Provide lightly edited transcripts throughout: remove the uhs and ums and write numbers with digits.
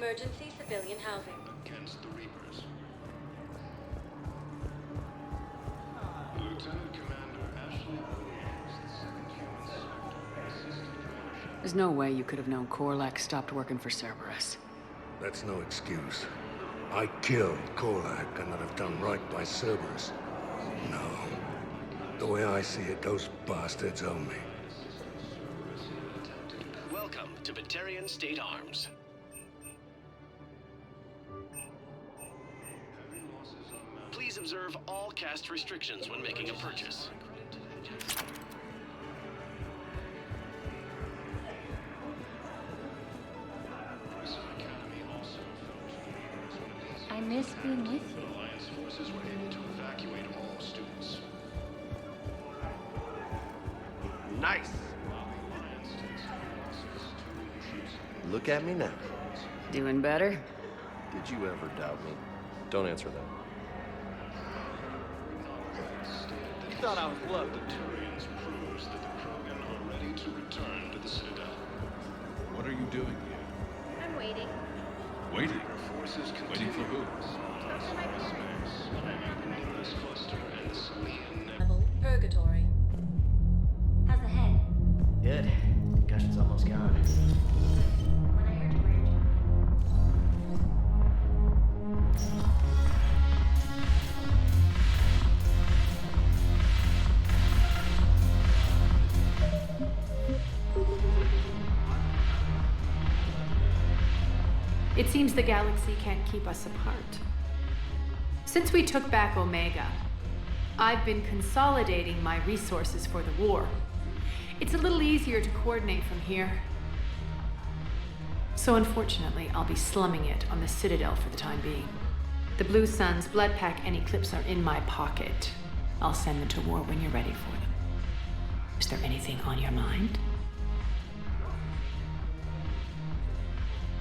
Emergency civilian housing. Against the Reapers. Lieutenant Commander Ashley Williams, the second human sector, assisted Commander Shepard. There's no way you could have known Korlak stopped working for Cerberus. That's no excuse. I killed Korlak and I'd have done right by Cerberus. No. The way I see it, those bastards owe me. Welcome to Batarian State Arms. Please observe all caste restrictions when making a purchase. I miss being with you. Alliance forces were able to evacuate all students. Nice. Look at me now. Doing better? Did you ever doubt me? Don't answer that. You thought I was bluffing. Batarians proves that the Krogan are ready to return to the Citadel. What are you doing here? I'm waiting. Waiting? Our forces Waiting for who? Level Purgatory. How's the head? Good. Concussion's almost gone. When I heard you were injured. It seems the galaxy can't keep us apart. Since we took back Omega, I've been consolidating my resources for the war. It's a little easier to coordinate from here. So unfortunately, I'll be slumming it on the Citadel for the time being. The Blue Suns, Blood Pack, and Eclipse are in my pocket. I'll send them to war when you're ready for them. Is there anything on your mind?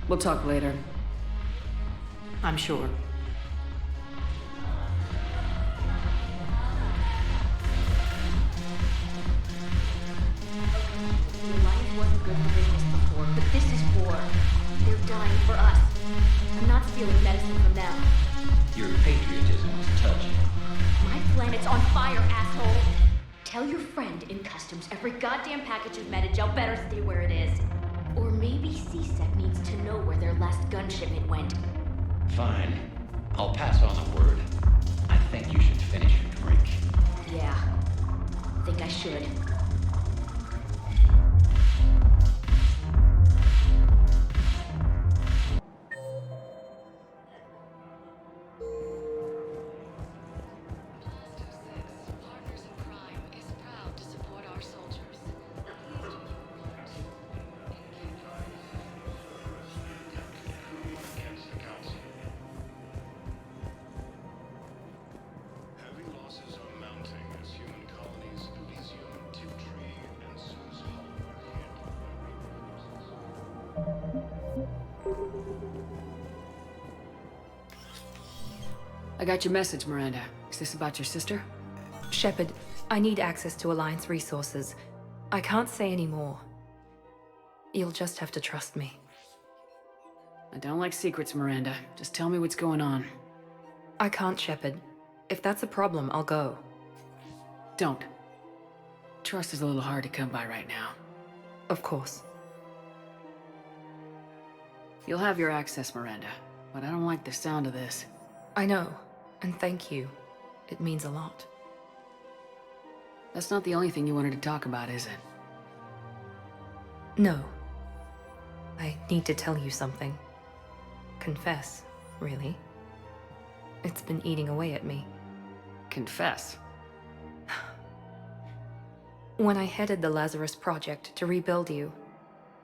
We'll talk later. I'm sure. The Alliance wasn't good for business before, but this is war. They're dying for us. I'm not stealing medicine from them. Your patriotism is touching. My planet's on fire, asshole! Tell your friend in customs every goddamn package of Metagel better stay where it is. Or maybe CSEC needs to know where their last gun shipment went. Fine. I'll pass on the word. I think you should finish your drink. Yeah. Think I should. Partners in Crime is proud to support our soldiers. Against the Council. Heavy losses are mounting as human colonies Elysium, Tiptree, and Sue's Hull are handled by Reaper forces. I got your message, Miranda. Is this about your sister? Shepard, I need access to Alliance resources. I can't say any more. You'll just have to trust me. I don't like secrets, Miranda. Just tell me what's going on. I can't, Shepard. If that's a problem, I'll go. Don't. Trust is a little hard to come by right now. Of course. You'll have your access, Miranda, but I don't like the sound of this. I know, and thank you. It means a lot. That's not the only thing you wanted to talk about, is it? No. I need to tell you something. Confess, really. It's been eating away at me. Confess. When I headed the Lazarus Project to rebuild you,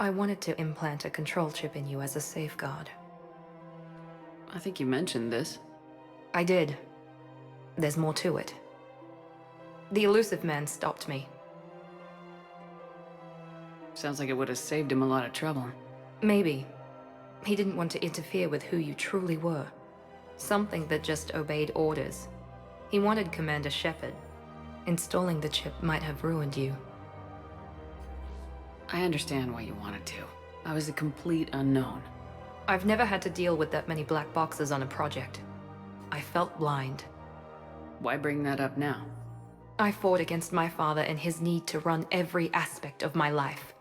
I wanted to implant a control chip in you as a safeguard. I think you mentioned this. I did. There's more to it. The elusive man stopped me. Sounds like it would have saved him a lot of trouble. Maybe. He didn't want to interfere with who you truly were. Something that just obeyed orders. He wanted Commander Shepard. Installing the chip might have ruined you. I understand why you wanted to. I was a complete unknown. I've never had to deal with that many black boxes on a project. I felt blind. Why bring that up now? I fought against my father and his need to run every aspect of my life.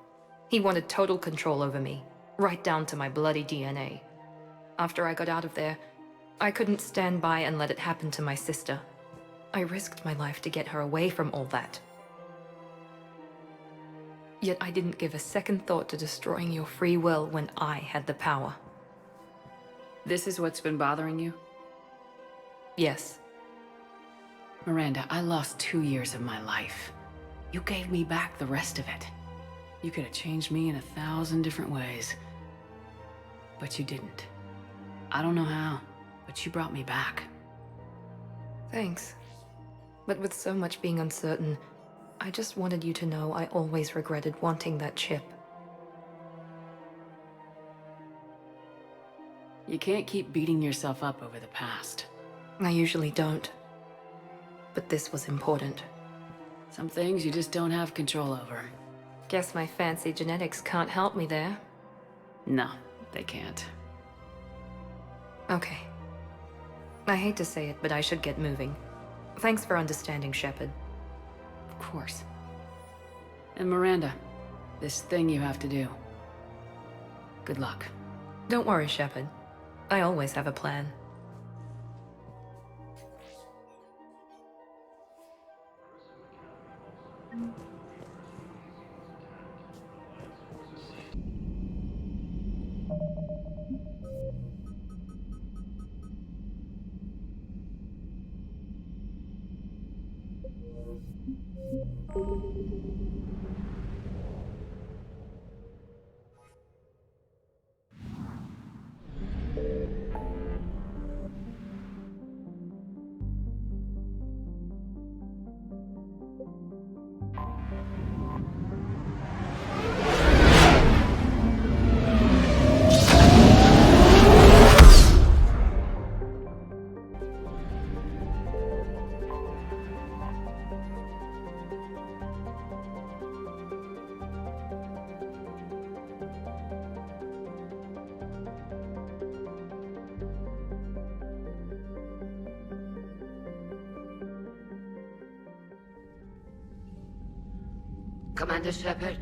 He wanted total control over me, right down to my bloody DNA. After I got out of there, I couldn't stand by and let it happen to my sister. I risked my life to get her away from all that. Yet I didn't give a second thought to destroying your free will when I had the power. This is what's been bothering you? Yes. Miranda, I lost 2 years of my life. You gave me back the rest of it. You could have changed me in 1,000 different ways. But you didn't. I don't know how, but you brought me back. Thanks. But with so much being uncertain, I just wanted you to know I always regretted wanting that chip. You can't keep beating yourself up over the past. I usually don't. But this was important. Some things you just don't have control over. Guess my fancy genetics can't help me there. No, they can't. Okay. I hate to say it, but I should get moving. Thanks for understanding, Shepard. Of course. And Miranda, this thing you have to do. Good luck. Don't worry, Shepard. I always have a plan. Commander Shepard,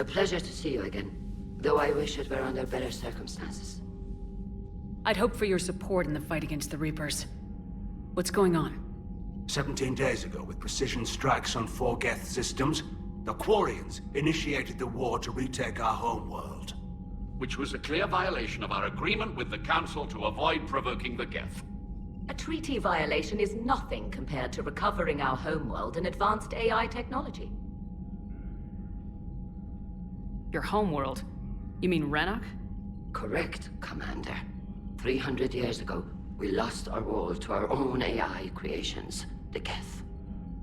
a pleasure to see you again, though I wish it were under better circumstances. I'd hoped for your support in the fight against the Reapers. What's going on? 17 days ago, with precision strikes on 4 Geth systems, the Quarians initiated the war to retake our homeworld. Which was a clear violation of our agreement with the Council to avoid provoking the Geth. A treaty violation is nothing compared to recovering our homeworld and advanced AI technology. Your homeworld? You mean Renok? Correct, Commander. 300 years ago, we lost our world to our own AI creations, the Geth.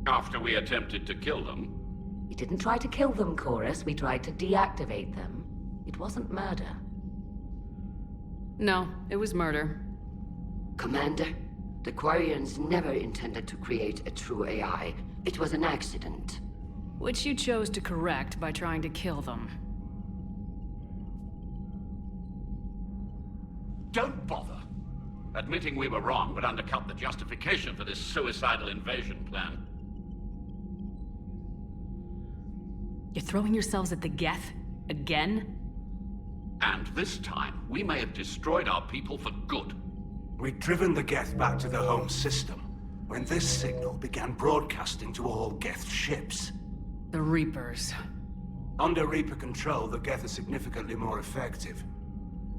After we attempted to kill them. We didn't try to kill them, Chorus. We tried to deactivate them. It wasn't murder. No, it was murder. Commander, the Quarians never intended to create a true AI. It was an accident. Which you chose to correct by trying to kill them. Don't bother. Admitting we were wrong would undercut the justification for this suicidal invasion plan. You're throwing yourselves at the Geth? Again? And this time, we may have destroyed our people for good. We'd driven the Geth back to the home system, when this signal began broadcasting to all Geth ships. The Reapers. Under Reaper control, the Geth are significantly more effective.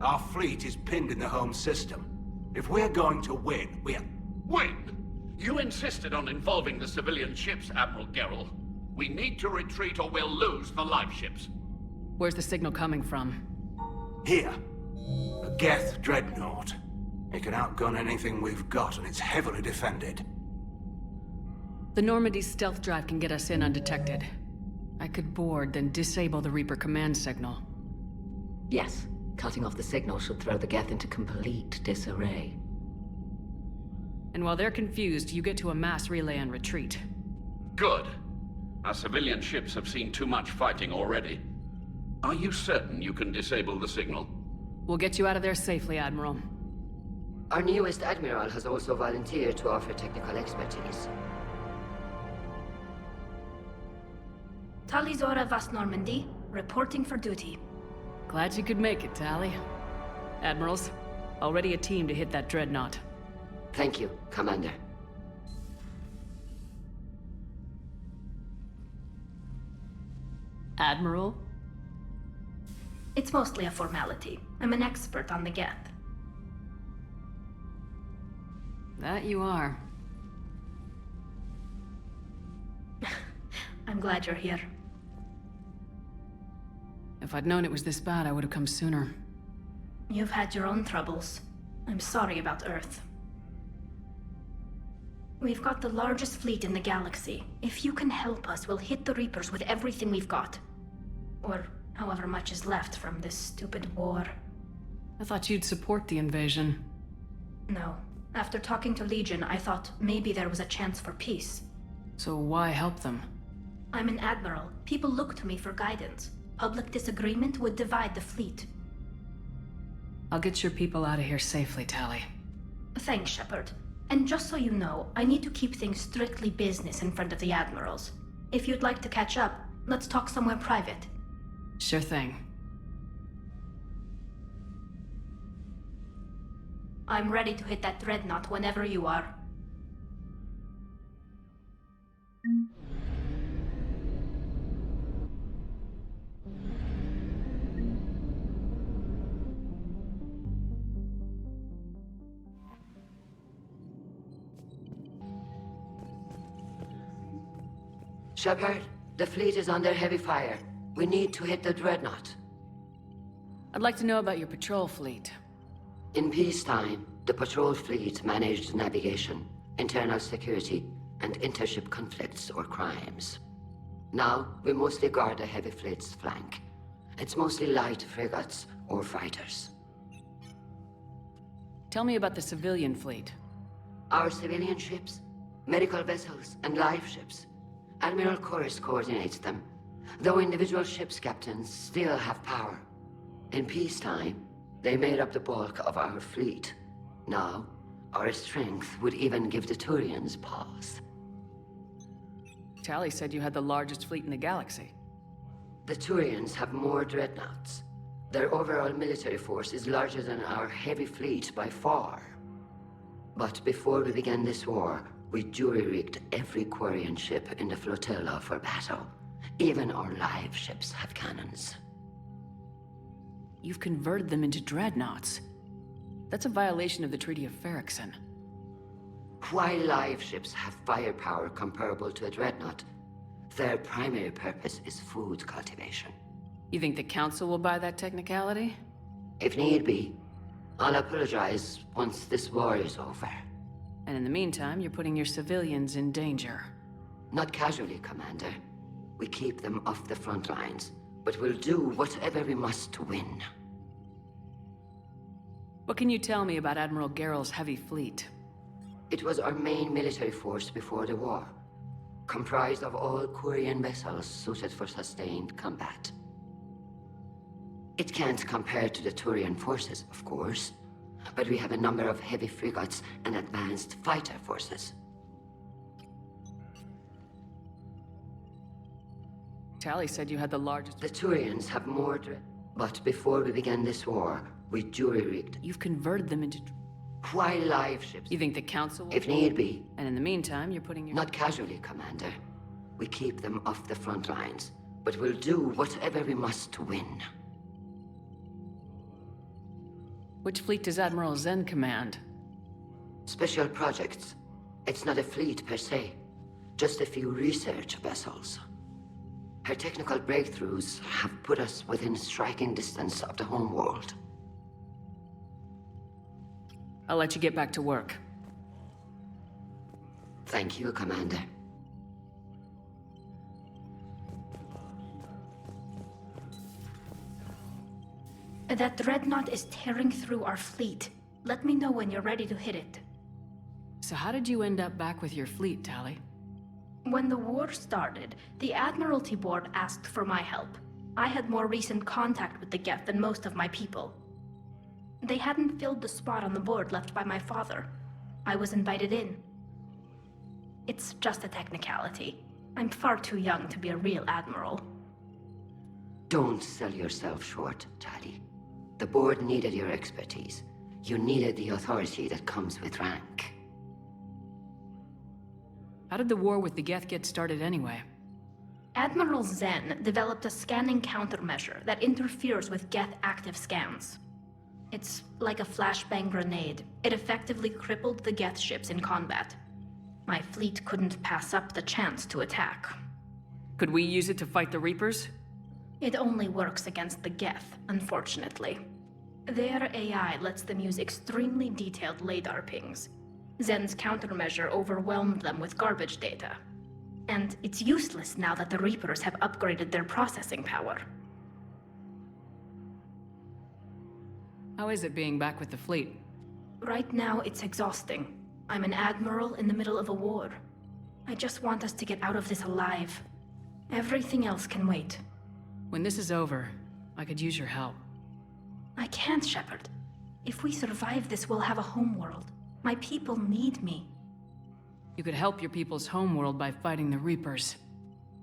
Our fleet is pinned in the home system. If we're going to win, Win? You insisted on involving the civilian ships, Admiral Gerrel. We need to retreat or we'll lose the live ships. Where's the signal coming from? Here. A Geth Dreadnought. It can outgun anything we've got, and it's heavily defended. The Normandy's stealth drive can get us in undetected. I could board, then disable the Reaper command signal. Yes. Cutting off the signal should throw the Geth into complete disarray. And while they're confused, you get to a mass relay and retreat. Good. Our civilian ships have seen too much fighting already. Are you certain you can disable the signal? We'll get you out of there safely, Admiral. Our newest Admiral has also volunteered to offer technical expertise. Talizora Vas Normandy, reporting for duty. Glad you could make it, Tally. Admirals, already a team to hit that Dreadnought. Thank you, Commander. Admiral? It's mostly a formality. I'm an expert on the Geth. That you are. I'm glad you're here. If I'd known it was this bad, I would have come sooner. You've had your own troubles. I'm sorry about Earth. We've got the largest fleet in the galaxy. If you can help us, we'll hit the Reapers with everything we've got. Or however much is left from this stupid war. I thought you'd support the invasion. No. After talking to Legion, I thought maybe there was a chance for peace. So why help them? I'm an admiral. People look to me for guidance. Public disagreement would divide the fleet. I'll get your people out of here safely, Tally. Thanks, Shepard. And just so you know, I need to keep things strictly business in front of the admirals. If you'd like to catch up, let's talk somewhere private. Sure thing. I'm ready to hit that Dreadnought whenever you are. Shepard, the fleet is under heavy fire. We need to hit the Dreadnought. I'd like to know about your patrol fleet. In peacetime, the patrol fleet managed navigation, internal security, and intership conflicts or crimes. Now, we mostly guard the heavy fleet's flank. It's mostly light frigates or fighters. Tell me about the civilian fleet. Our civilian ships, medical vessels, and life ships. Admiral Chorus coordinates them, though individual ships' captains still have power. In peacetime, they made up the bulk of our fleet. Now, our strength would even give the Turians pause. Tally said you had the largest fleet in the galaxy. The Turians have more dreadnoughts. Their overall military force is larger than our heavy fleet by far. But before we began this war, we jury-rigged every Quarian ship in the flotilla for battle. Even our live ships have cannons. You've converted them into dreadnoughts. That's a violation of the Treaty of Ferrixon. While live ships have firepower comparable to a dreadnought, their primary purpose is food cultivation. You think the Council will buy that technicality? If need be, I'll apologize once this war is over. And in the meantime, you're putting your civilians in danger. Not casually, Commander. We keep them off the front lines, but we'll do whatever we must to win. What can you tell me about Admiral Geral's heavy fleet? It was our main military force before the war, comprised of all Quarian vessels suited for sustained combat. It can't compare to the Turian forces, of course, but we have a number of heavy frigates and advanced fighter forces. Tally said you had the largest... The Turians have more but before we began this war, we jury-rigged. You've converted them into... While live ships... You think the Council will... If need be. And in the meantime, you're putting your... Not casually, Commander. We keep them off the front lines, but we'll do whatever we must to win. Which fleet does Admiral Zen command? Special projects. It's not a fleet per se, just a few research vessels. Her technical breakthroughs have put us within striking distance of the homeworld. I'll let you get back to work. Thank you, Commander. That Dreadnought is tearing through our fleet. Let me know when you're ready to hit it. So how did you end up back with your fleet, Tally? When the war started, the Admiralty Board asked for my help. I had more recent contact with the Geth than most of my people. They hadn't filled the spot on the board left by my father. I was invited in. It's just a technicality. I'm far too young to be a real admiral. Don't sell yourself short, Tali. The board needed your expertise. You needed the authority that comes with rank. How did the war with the Geth get started anyway? Admiral Zen developed a scanning countermeasure that interferes with Geth active scans. It's like a flashbang grenade. It effectively crippled the Geth ships in combat. My fleet couldn't pass up the chance to attack. Could we use it to fight the Reapers? It only works against the Geth, unfortunately. Their AI lets them use extremely detailed LADAR pings. Zen's countermeasure overwhelmed them with garbage data. And it's useless now that the Reapers have upgraded their processing power. How is it being back with the fleet? Right now, it's exhausting. I'm an admiral in the middle of a war. I just want us to get out of this alive. Everything else can wait. When this is over, I could use your help. I can't, Shepard. If we survive this, we'll have a homeworld. My people need me. You could help your people's homeworld by fighting the Reapers.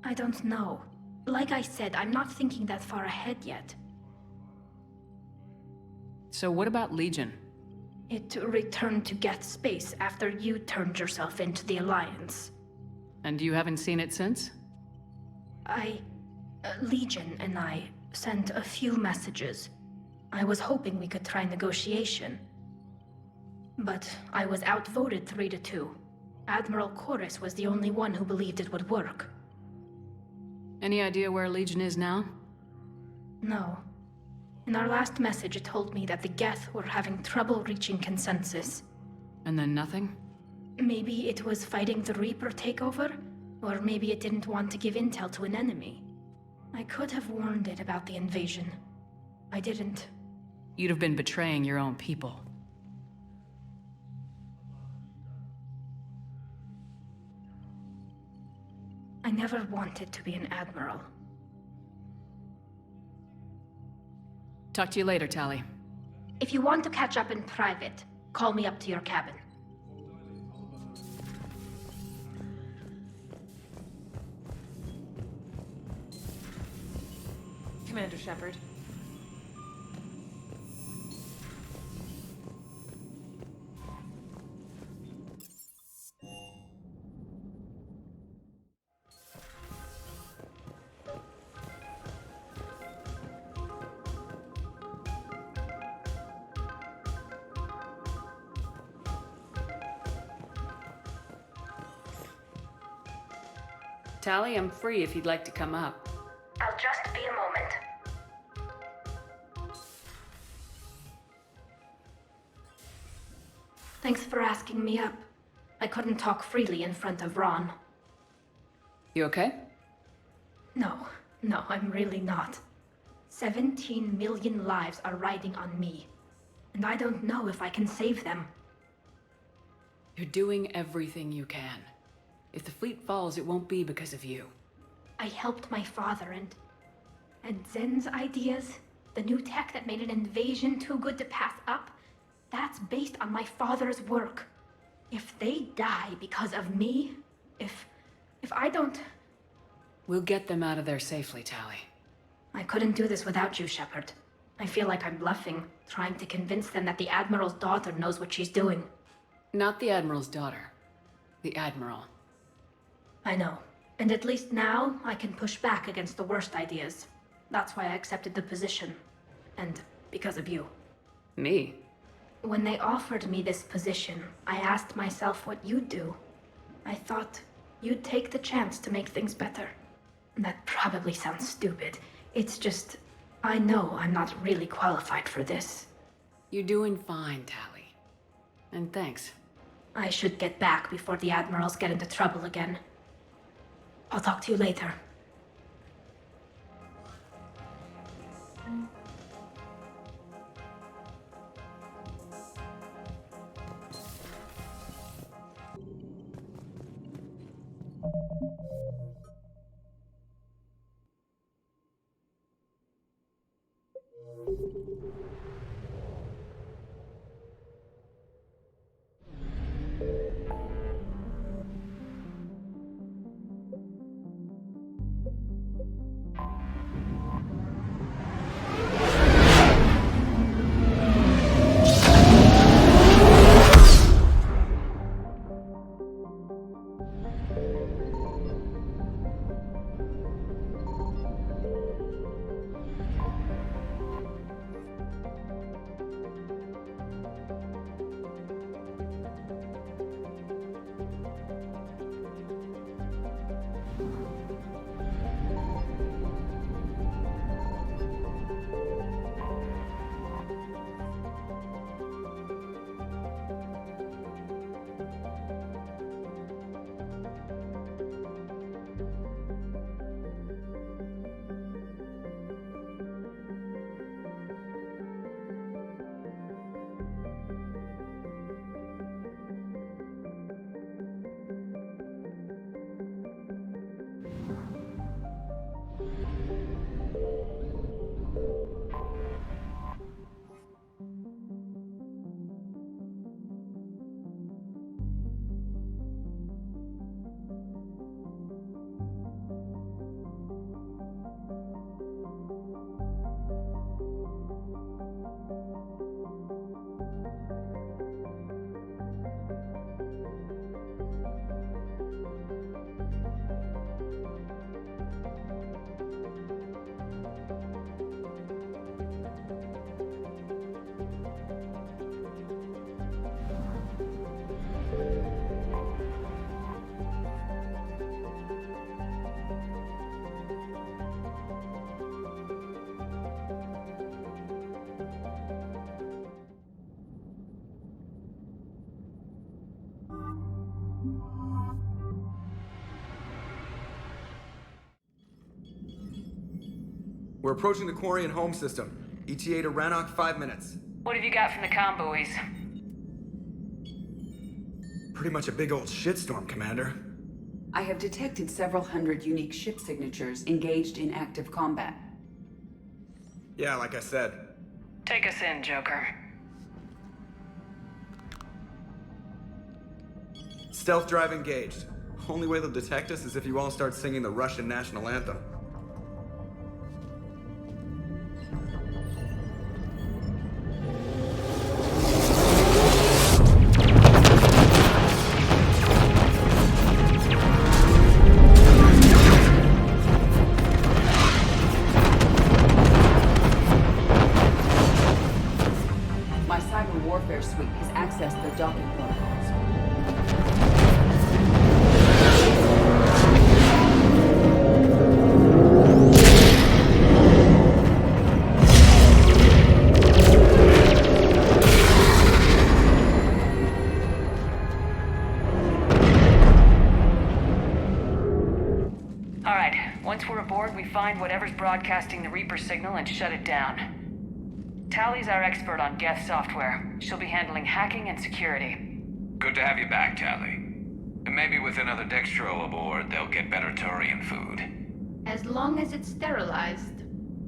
I don't know. Like I said, I'm not thinking that far ahead yet. So what about Legion? It returned to Geth space after you turned yourself into the Alliance. And you haven't seen it since? Legion and I sent a few messages. I was hoping we could try negotiation. But I was outvoted 3-2. Admiral Chorus was the only one who believed it would work. Any idea where Legion is now? No. In our last message, it told me that the Geth were having trouble reaching consensus. And then nothing? Maybe it was fighting the Reaper takeover, or maybe it didn't want to give intel to an enemy. I could have warned it about the invasion. I didn't. You'd have been betraying your own people. I never wanted to be an admiral. Talk to you later, Tali. If you want to catch up in private, call me up to your cabin. Commander Shepard. Tali, I'm free if you'd like to come up. I'll just be a moment. Thanks for asking me up. I couldn't talk freely in front of Ron. You okay? No, I'm really not. 17 million lives are riding on me. And I don't know if I can save them. You're doing everything you can. If the fleet falls, it won't be because of you. I helped my father and Zen's ideas, the new tech that made an invasion too good to pass up, that's based on my father's work. If they die because of me, if I don't... We'll get them out of there safely, Tali. I couldn't do this without you, Shepard. I feel like I'm bluffing, trying to convince them that the Admiral's daughter knows what she's doing. Not the Admiral's daughter. The Admiral. I know. And at least now, I can push back against the worst ideas. That's why I accepted the position. And because of you. Me? When they offered me this position, I asked myself what you'd do. I thought you'd take the chance to make things better. That probably sounds stupid. It's just, I know I'm not really qualified for this. You're doing fine, Tali. And thanks. I should get back before the Admirals get into trouble again. I'll talk to you later. We're approaching the Quarian home system. ETA to Rannoch, 5 minutes. What have you got from the comm buoys? Pretty much a big old shitstorm, Commander. I have detected several hundred unique ship signatures engaged in active combat. Yeah, like I said. Take us in, Joker. Stealth drive engaged. Only way they'll detect us is if you all start singing the Russian national anthem. My cyber warfare suite has accessed the docking protocols. All right, once we're aboard, we find whatever's broadcasting the Reaper signal and shut it down. Tally's our expert on Geth software. She'll be handling hacking and security. Good to have you back, Tally. And maybe with another Dextro aboard, they'll get better Turian food. As long as it's sterilized.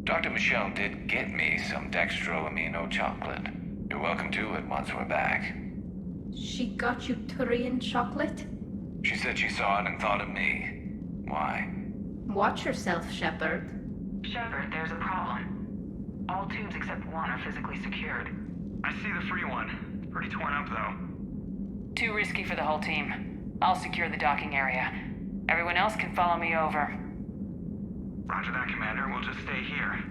Dr. Michelle did get me some Dextro amino chocolate. You're welcome to it once we're back. She got you Turian chocolate? She said she saw it and thought of me. Why? Watch yourself, Shepard. Shepard, there's a problem. All tubes except one are physically secured. I see the free one. It's pretty torn up, though. Too risky for the whole team. I'll secure the docking area. Everyone else can follow me over. Roger that, Commander. We'll just stay here.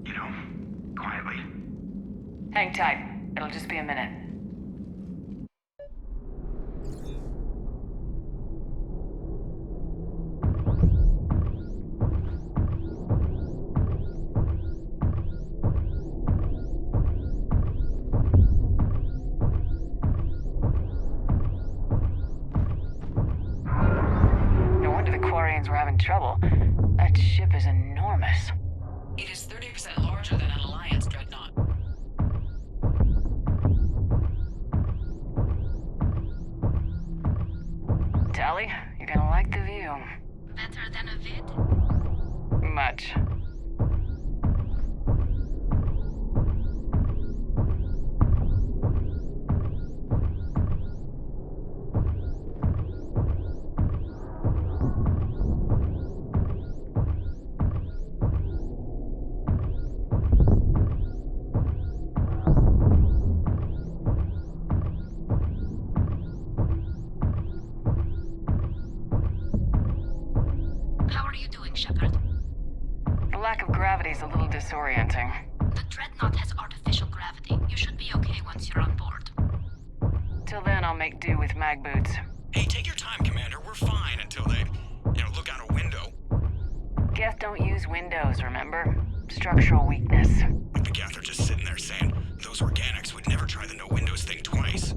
You know, quietly. Hang tight. It'll just be a minute. We're having trouble. That ship is enormous. It is 30% larger than an Alliance Dreadnought. Tally, you're gonna like the view. Better than a vid? Much. Gravity's a little disorienting. The Dreadnought has artificial gravity. You should be okay once you're on board. Till then, I'll make do with mag boots. Hey, take your time, Commander. We're fine until they, look out a window. Geth don't use windows, remember? Structural weakness. But the Geth are just sitting there saying, those organics would never try the no windows thing twice.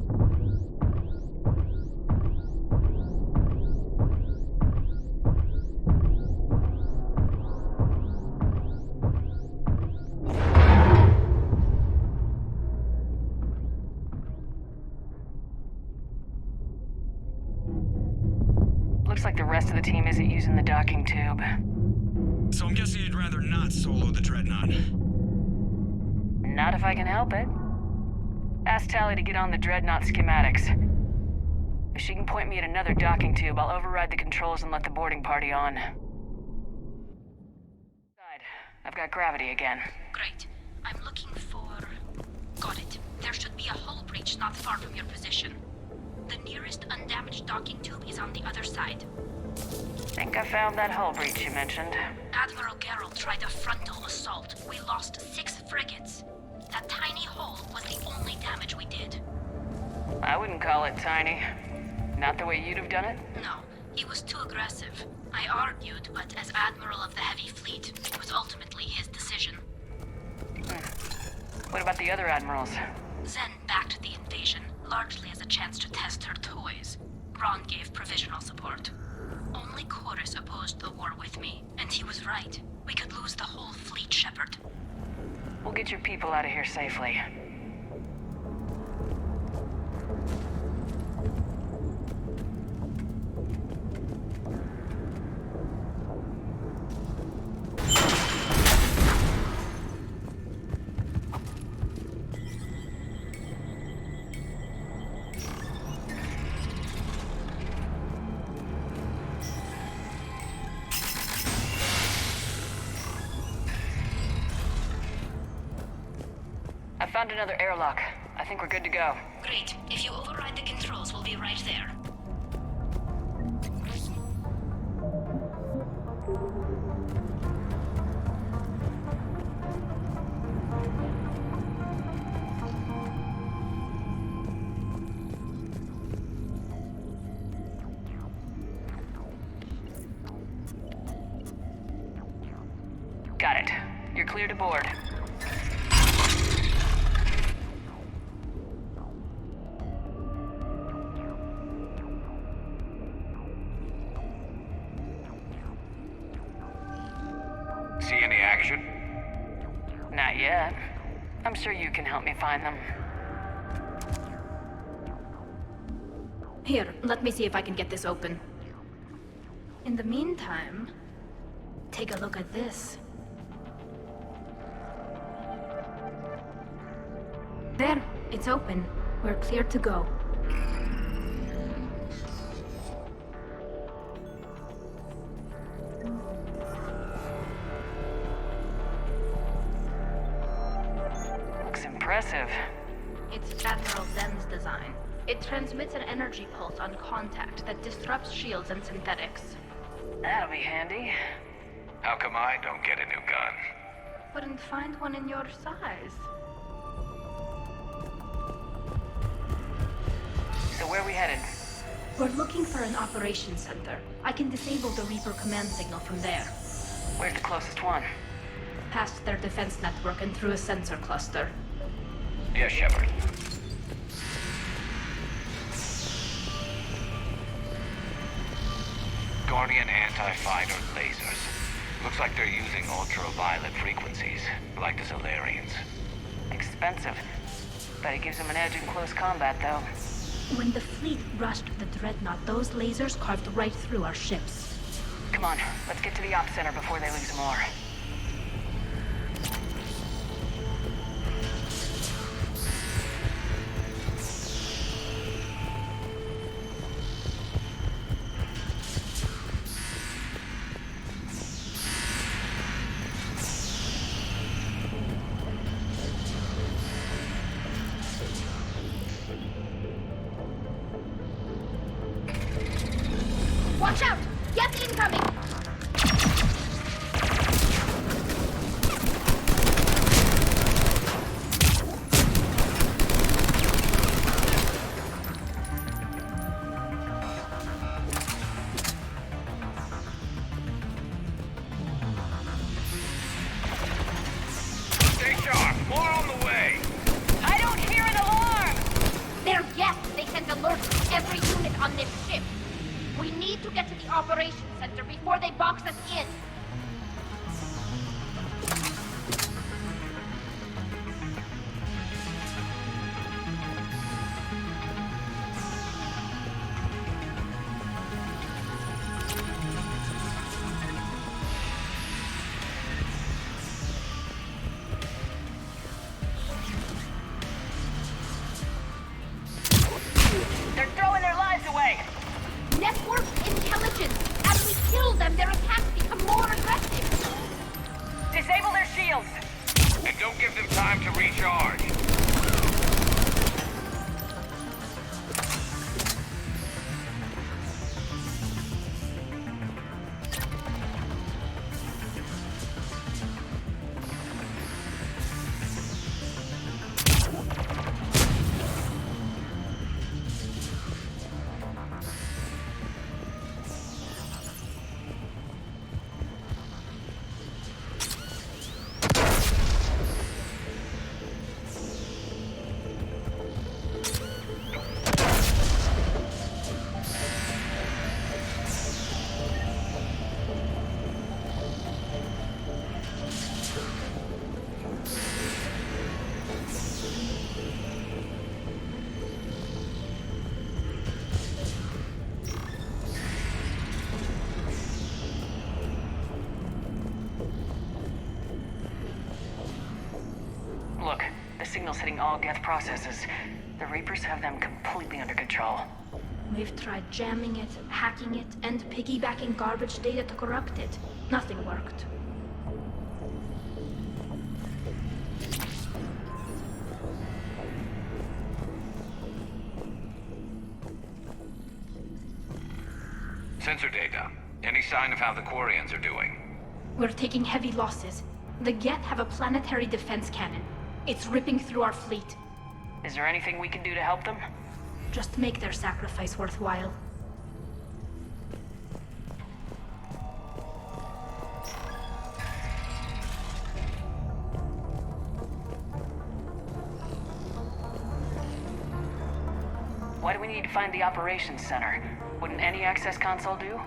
Looks like the rest of the team isn't using the docking tube. So I'm guessing you'd rather not solo the Dreadnought. Not if I can help it. Ask Tally to get on the Dreadnought schematics. If she can point me at another docking tube, I'll override the controls and let the boarding party on. I've got gravity again. Great. I'm looking for... Got it. There should be a hull breach not far from your position. The nearest undamaged docking tube is on the other side. Think I found that hull breach you mentioned. Admiral Geralt tried a frontal assault. We lost 6 frigates. That tiny hole was the only damage we did. I wouldn't call it tiny. Not the way you'd have done it? No, he was too aggressive. I argued, but as Admiral of the Heavy Fleet, it was ultimately his decision. What about the other admirals? Zen backed the invasion, largely as a chance to test her toys. Ron gave provisional support. Only Chorus opposed the war with me, and he was right. We could lose the whole fleet, Shepard. We'll get your people out of here safely. I found another airlock. I think we're good to go. Great. If you override the controls, we'll be right there. Got it. You're clear to board. See any action? Not yet. I'm sure you can help me find them. Here, let me see if I can get this open. In the meantime, take a look at this. There, it's open. We're clear to go. Looks impressive. It's Admiral Zen's design. It transmits an energy pulse on contact that disrupts shields and synthetics. That'll be handy. How come I don't get a new gun? Couldn't find one in your size. So where are we headed? We're looking for an operations center. I can disable the Reaper command signal from there. Where's the closest one? Past their defense network and through a sensor cluster. Yes, Shepard. Guardian anti-fighter lasers. Looks like they're using ultraviolet frequencies, like the Solarians. Expensive. But it gives them an edge in close combat, though. When the fleet rushed the Dreadnought, those lasers carved right through our ships. Come on, let's get to the ops center before they lose more. Watch out! Geth incoming! Stay sharp! More on the way! I don't hear an alarm! They're Geth! They sent alerts to every unit on this ship. We need to get to the operations center before they box us in. They're throwing their lives away! Network intelligence! As we kill them, their attacks become more signals hitting all Geth processes. The Reapers have them completely under control. We've tried jamming it, hacking it, and piggybacking garbage data to corrupt it. Nothing worked. Sensor data. Any sign of how the Quarians are doing? We're taking heavy losses. The Geth have a planetary defense cannon. It's ripping through our fleet. Is there anything we can do to help them? Just make their sacrifice worthwhile. Why do we need to find the operations center? Wouldn't any access console do?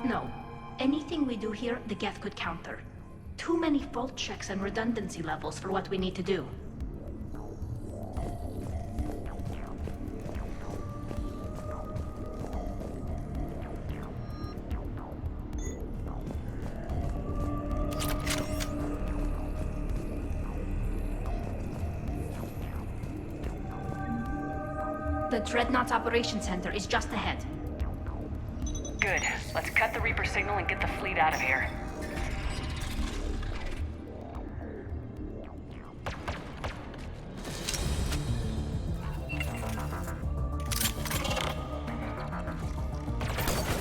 No. Anything we do here, the Geth could counter. Too many fault checks and redundancy levels for what we need to do. The Dreadnought Operations Center is just ahead. Good. Let's cut the Reaper signal and get the fleet out of here.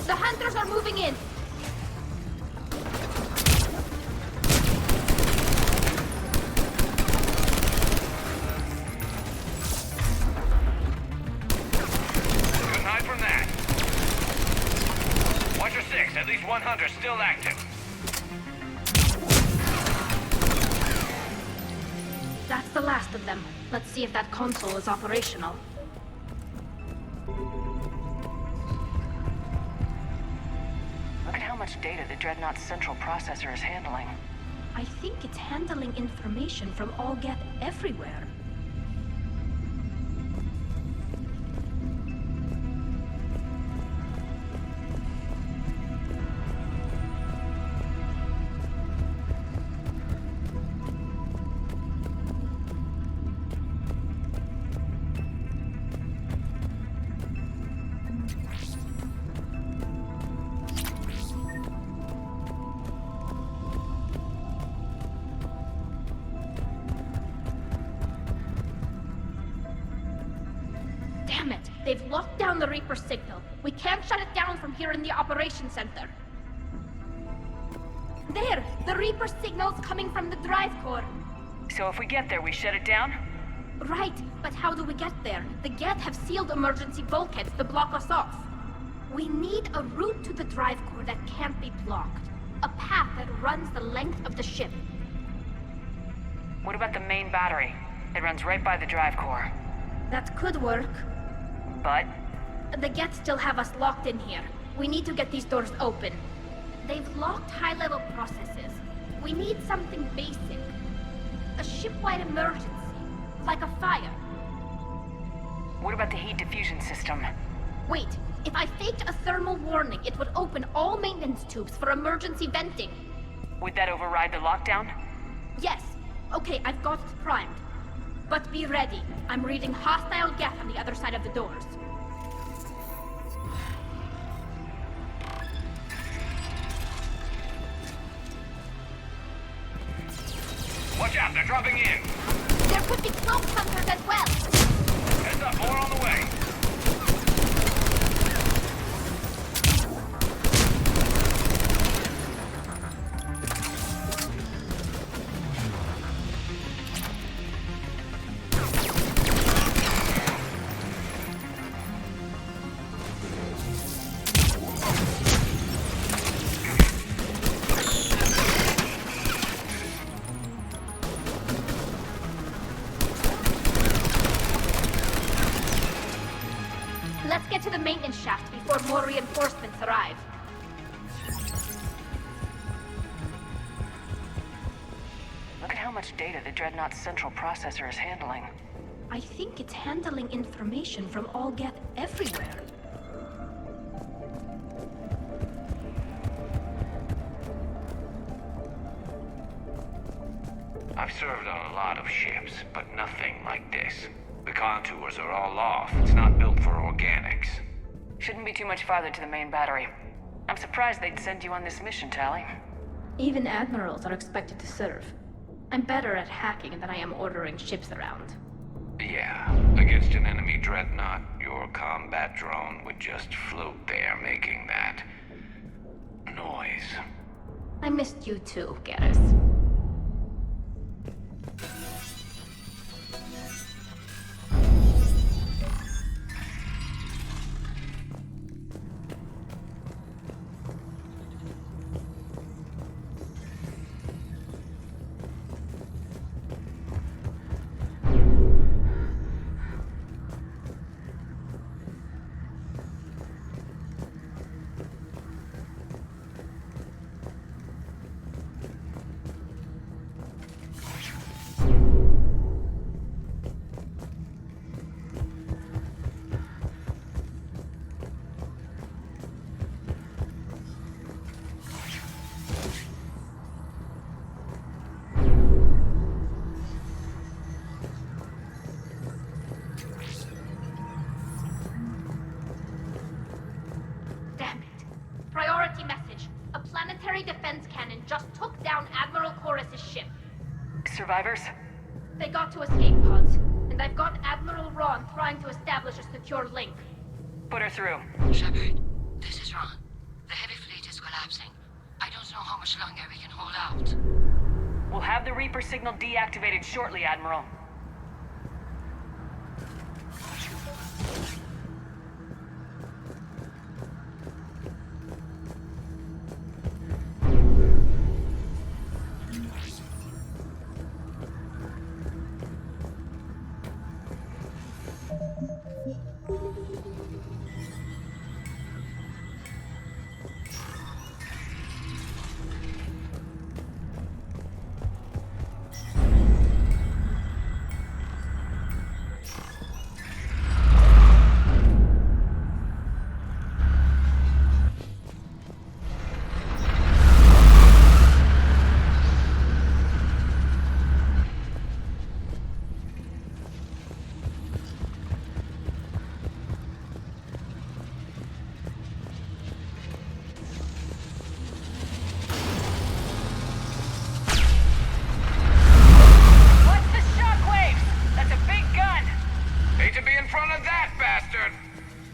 The hunters are moving in! Couldn't hide from that. Watcher 6, at least one hunter still active. That's the last of them. Let's see if that console is operational. Look at how much data the Dreadnought's central processor is handling. I think it's handling information from all Geth everywhere. Damn it! They've locked down the Reaper signal. We can't shut it down from here in the operations center. There! The Reaper signal's coming from the drive core. So if we get there, we shut it down? Right, but how do we get there? The Geth have sealed emergency bulkheads to block us off. We need a route to the drive core that can't be blocked. A path that runs the length of the ship. What about the main battery? It runs right by the drive core. That could work. But? The Geth still have us locked in here. We need to get these doors open. They've locked high-level processes. We need something basic. A ship-wide emergency. Like a fire. What about the heat diffusion system? Wait, if I faked a thermal warning, it would open all maintenance tubes for emergency venting. Would that override the lockdown? Yes. Okay, I've got it primed. But be ready. I'm reading hostile Geth on the other side of the doors. Watch out, they're dropping in. There could be cloak hunters as well. Heads up, more on the way. Let's get to the maintenance shaft before more reinforcements arrive. Look at how much data the Dreadnought's central processor is handling. I think it's handling information from all Geth everywhere. I've served on a lot of ships, but nothing like this. The contours are all off. It's not built for organics. Shouldn't be too much farther to the main battery. I'm surprised they'd send you on this mission, Tally. Even admirals are expected to serve. I'm better at hacking than I am ordering ships around. Yeah, against an enemy dreadnought, your combat drone would just float there making that noise. I missed you too, Garrus. Priority message. A planetary defense cannon just took down Admiral Chorus's ship. Survivors? They got to escape pods, and I've got Admiral Ron trying to establish a secure link. Put her through. Shepard, this is Ron. The heavy fleet is collapsing. I don't know how much longer we can hold out. We'll have the Reaper signal deactivated shortly, Admiral.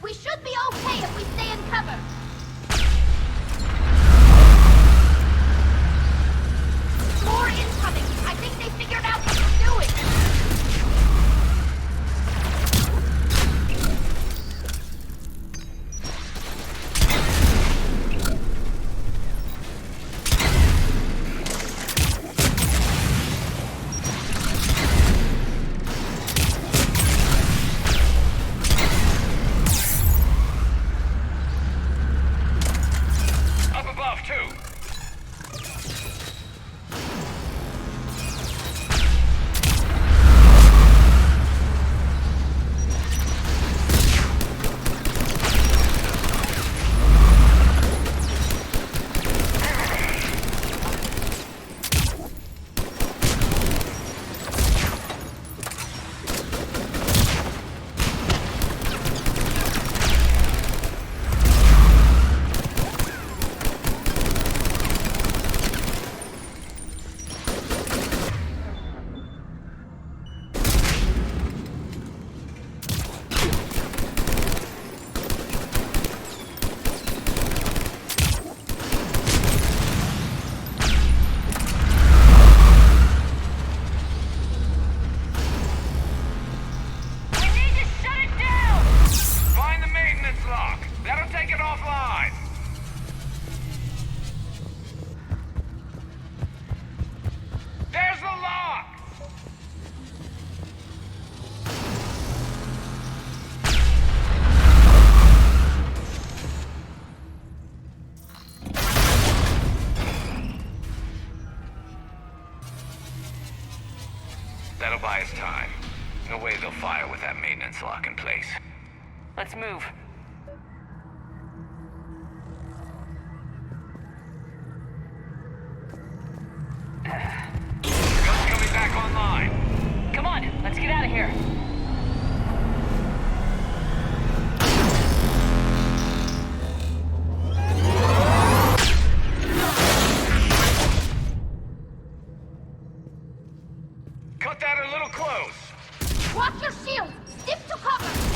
We should be okay if we stay in cover. More incoming. I think they figured out what we're doing. That'll buy us time. No way they'll fire with that maintenance lock in place. Let's move. Guns coming back. get out of here. Cut that a little close. Watch your shield! Stick to cover!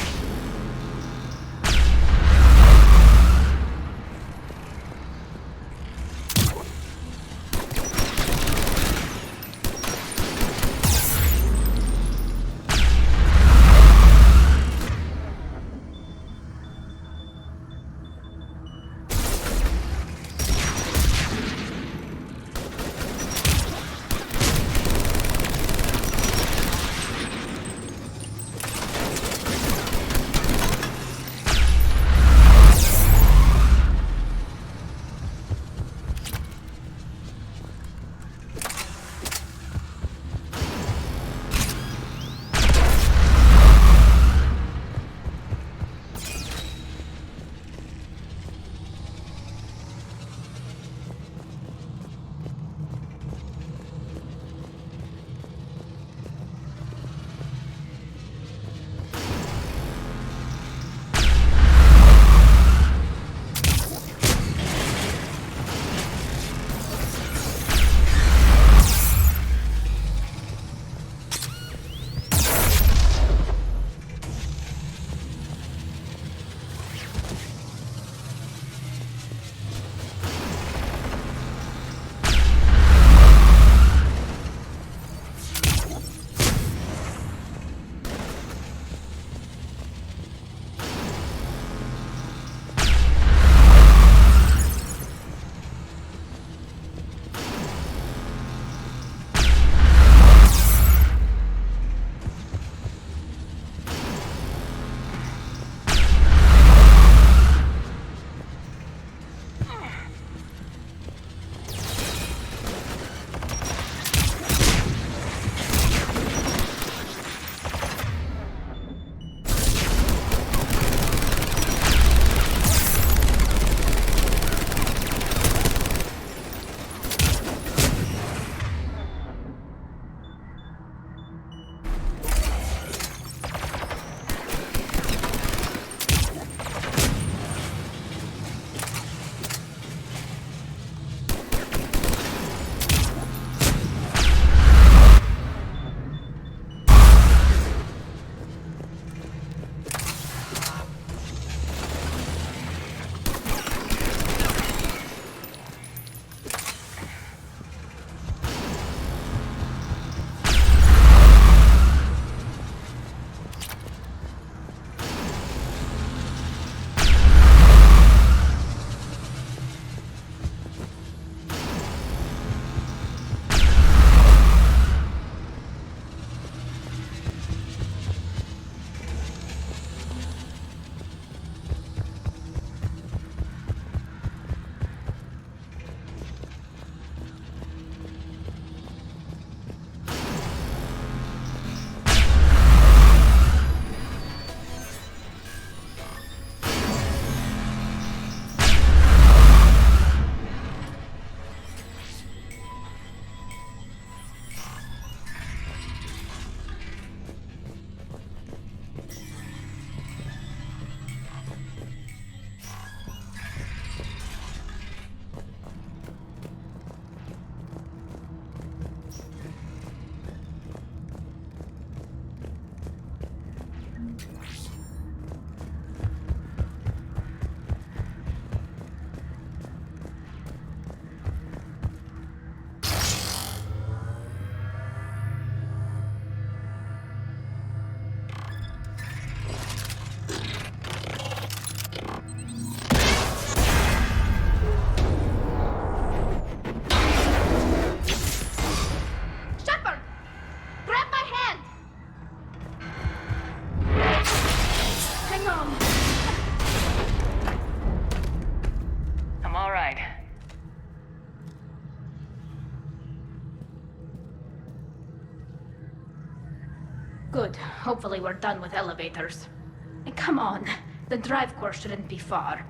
Good. Hopefully we're done with elevators. And come on, the drive course shouldn't be far.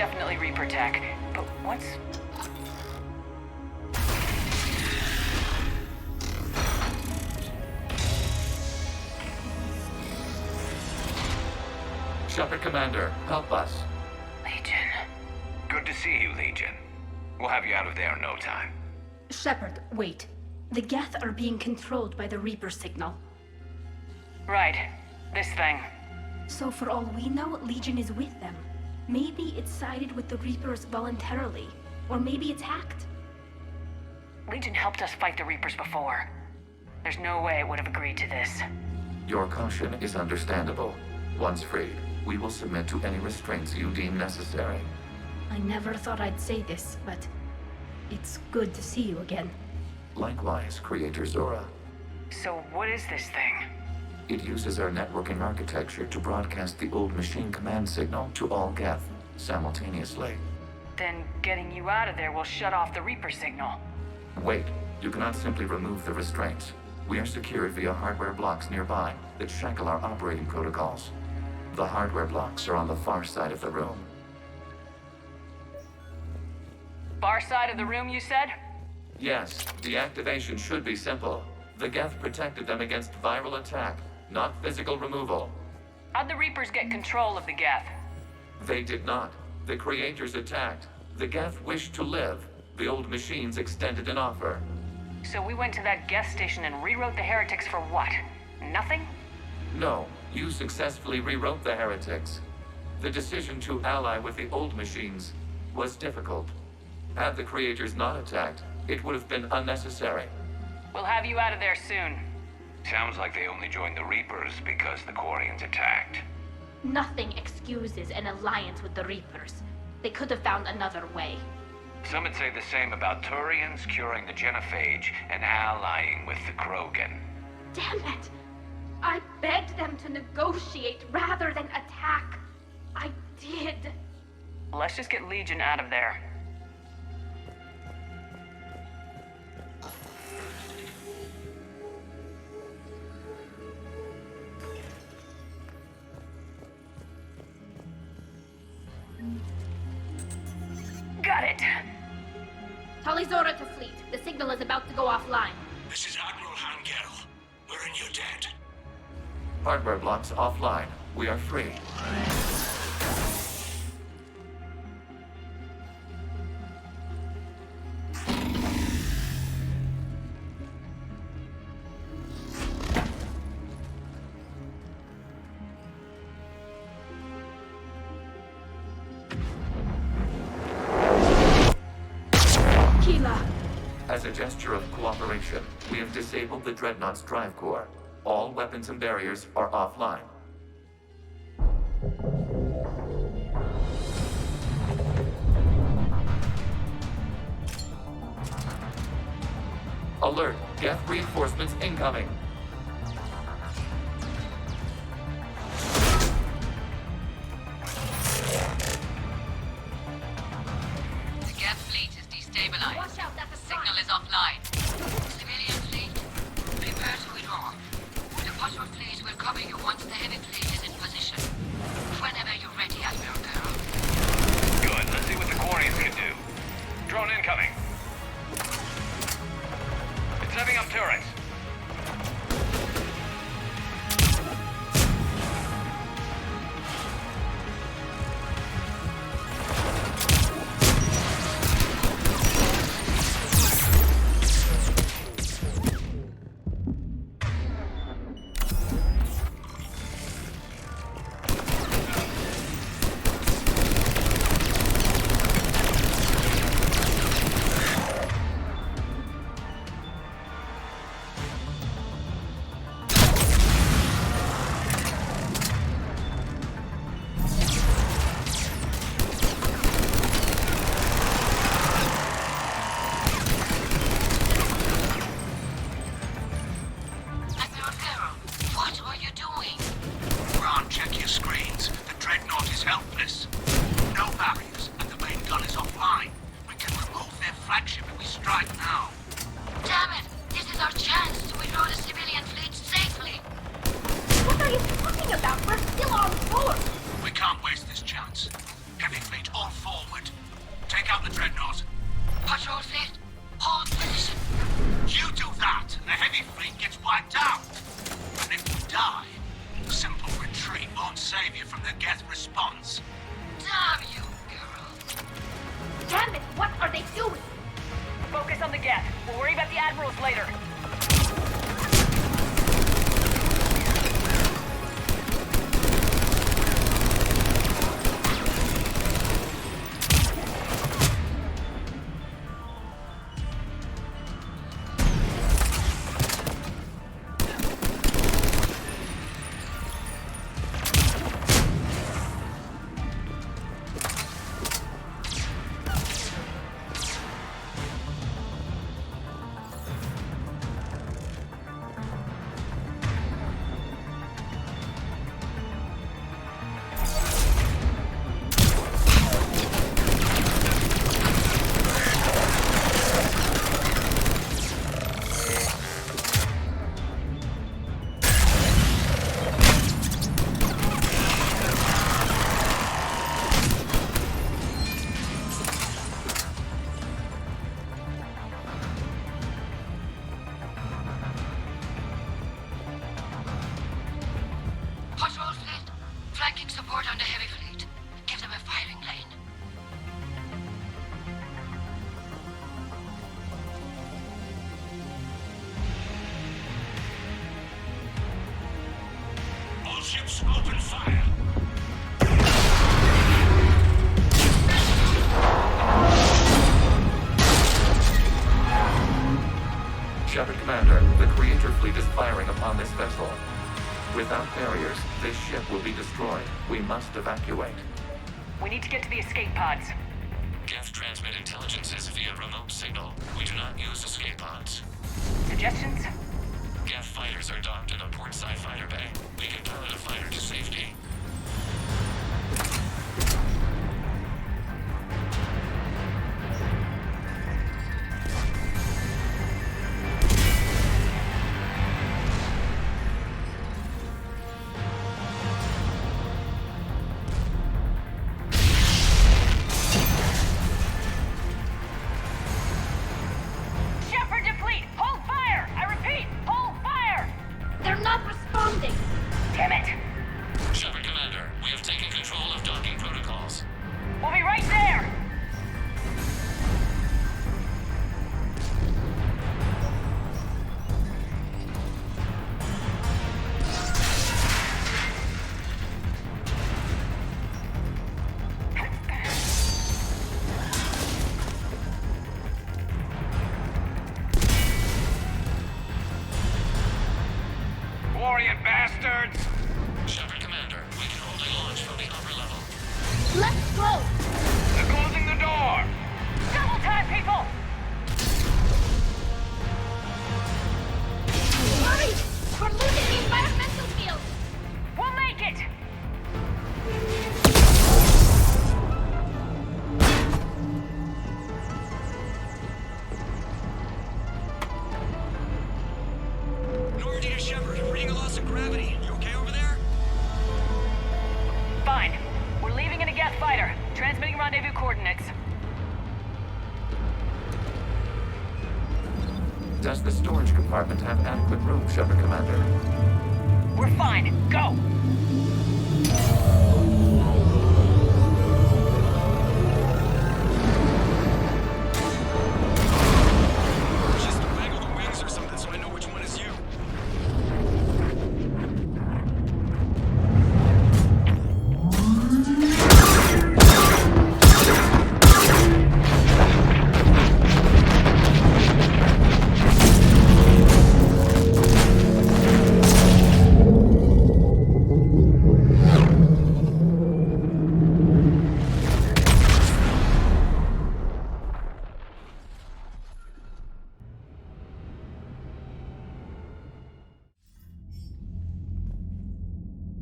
definitely Reaper tech. But what's... Shepard Commander, help us. Legion. Good to see you, Legion. We'll have you out of there in no time. Shepard, wait. The Geth are being controlled by the Reaper signal. Right. This thing. So for all we know, Legion is with them. Maybe it's sided with the Reapers voluntarily. Or maybe it's hacked. Legion helped us fight the Reapers before. There's no way it would have agreed to this. Your caution is understandable. Once freed, we will submit to any restraints you deem necessary. I never thought I'd say this, but it's good to see you again. Likewise, Creator Zora. So what is this thing? It uses our networking architecture to broadcast the old machine command signal to all Geth simultaneously. Then getting you out of there will shut off the Reaper signal. Wait, you cannot simply remove the restraints. We are secured via hardware blocks nearby that shackle our operating protocols. The hardware blocks are on the far side of the room. Far side of the room, you said? Yes, deactivation should be simple. The Geth protected them against viral attack, not physical removal. How'd the Reapers get control of the Geth? They did not. The creators attacked. The Geth wished to live. The old machines extended an offer. So we went to that Geth station and rewrote the heretics for what? Nothing? No, you successfully rewrote the heretics. The decision to ally with the old machines was difficult. Had the creators not attacked, it would have been unnecessary. We'll have you out of there soon. Sounds like they only joined the Reapers because the Quarians attacked. Nothing excuses an alliance with the Reapers. They could have found another way. Some would say the same about Turians curing the genophage and allying with the Krogan. Damn it! I begged them to negotiate rather than attack. I did. Let's just get Legion out of there. Got it. Tali Zora to fleet. The signal is about to go offline. This is Admiral Hangel. We're in your debt. Hardware blocks offline. We are free. As a gesture of cooperation, we have disabled the Dreadnought's drive core. All weapons and barriers are offline. Alert! Geth reinforcements incoming! The Geth fleet is destabilized. Watch out, that's a Signal is offline. Civilian fleet, prepare to withdraw. The Potter fleet will cover you once the heavy fleet is in position. Whenever you're ready, Admiral Carroll. Good, let's see what the Quarians can do. Drone incoming. It's setting up turrets. Check your screens. The Dreadnought is helpless. No barriers, and the main gun is offline. We can remove their flagship if we strike now. Damn it! This is our chance to withdraw the civilian fleet safely. What are you talking about? We're still on board. We can't waste this chance. Heavy fleet all four ships, open fire! Shepard Commander, the Creator fleet is firing upon this vessel. Without barriers, this ship will be destroyed. We must evacuate. We need to get to the escape pods. Geth transmit intelligences via remote signal. We do not use escape pods. Suggestions? Geth fighters are docked in a portside fighter bay. We can pilot a fighter to safety. Does the storage compartment have adequate room, Shepard Commander? We're fine. Go! Just waggle the wings or something so I know which one is you.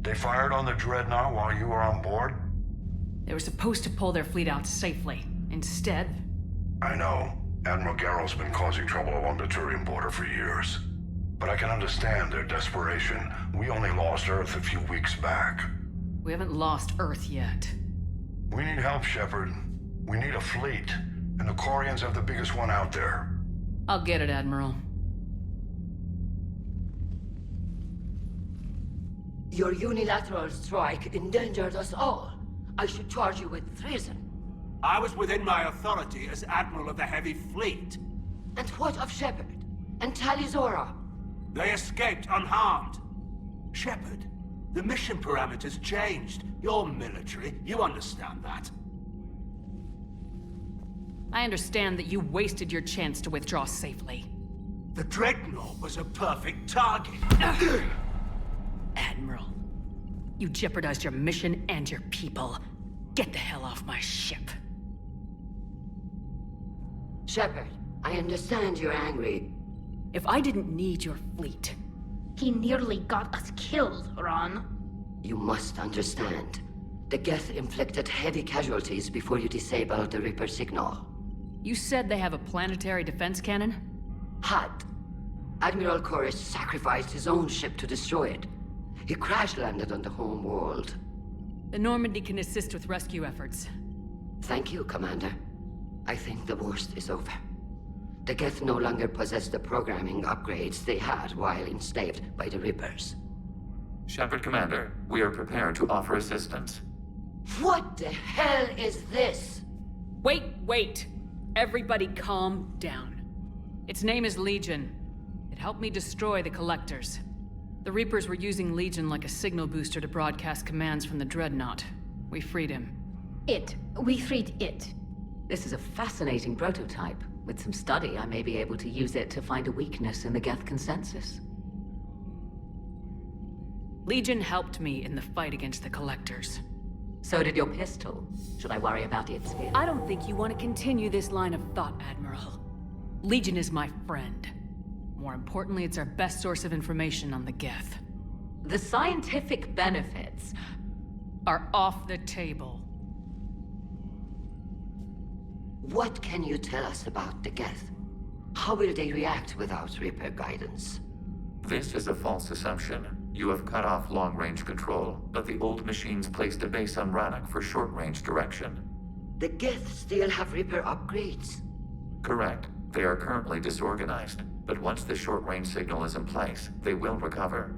They fired on the Dreadnought while you were on board? They were supposed to pull their fleet out safely. Instead... I know. Admiral Garrow's been causing trouble along the Turian border for years. But I can understand their desperation. We only lost Earth a few weeks back. We haven't lost Earth yet. We need help, Shepard. We need a fleet. And the Quarians have the biggest one out there. I'll get it, Admiral. Your unilateral strike endangered us all. I should charge you with treason. I was within my authority as Admiral of the Heavy Fleet. And what of Shepard? And Talizora? They escaped unharmed. Shepard, the mission parameters changed. You're military, you understand that. I understand that you wasted your chance to withdraw safely. The Dreadnought was a perfect target. Admiral, you jeopardized your mission and your people. Get the hell off my ship. Shepard, I understand you're angry. If I didn't need your fleet... He nearly got us killed, Ron. You must understand. The Geth inflicted heavy casualties before you disabled the Reaper signal. You said they have a planetary defense cannon? Had. Admiral Koris sacrificed his own ship to destroy it. He crash-landed on the home world. The Normandy can assist with rescue efforts. Thank you, Commander. I think the worst is over. The Geth no longer possess the programming upgrades they had while enslaved by the Reapers. Shepard Commander, we are prepared to offer assistance. What the hell is this? Wait! Everybody calm down. Its name is Legion. It helped me destroy the Collectors. The Reapers were using Legion like a signal booster to broadcast commands from the Dreadnought. We freed him. We freed it. This is a fascinating prototype. With some study, I may be able to use it to find a weakness in the Geth consensus. Legion helped me in the fight against the Collectors. So did your pistol. Should I worry about its feel? I don't think you want to continue this line of thought, Admiral. Legion is my friend. More importantly, it's our best source of information on the Geth. The scientific benefits are off the table. What can you tell us about the Geth? How will they react without Reaper guidance? This is a false assumption. You have cut off long-range control, but the old machines placed a base on Rannoch for short-range direction. The Geth still have Reaper upgrades? Correct. They are currently disorganized, but once the short-range signal is in place, they will recover.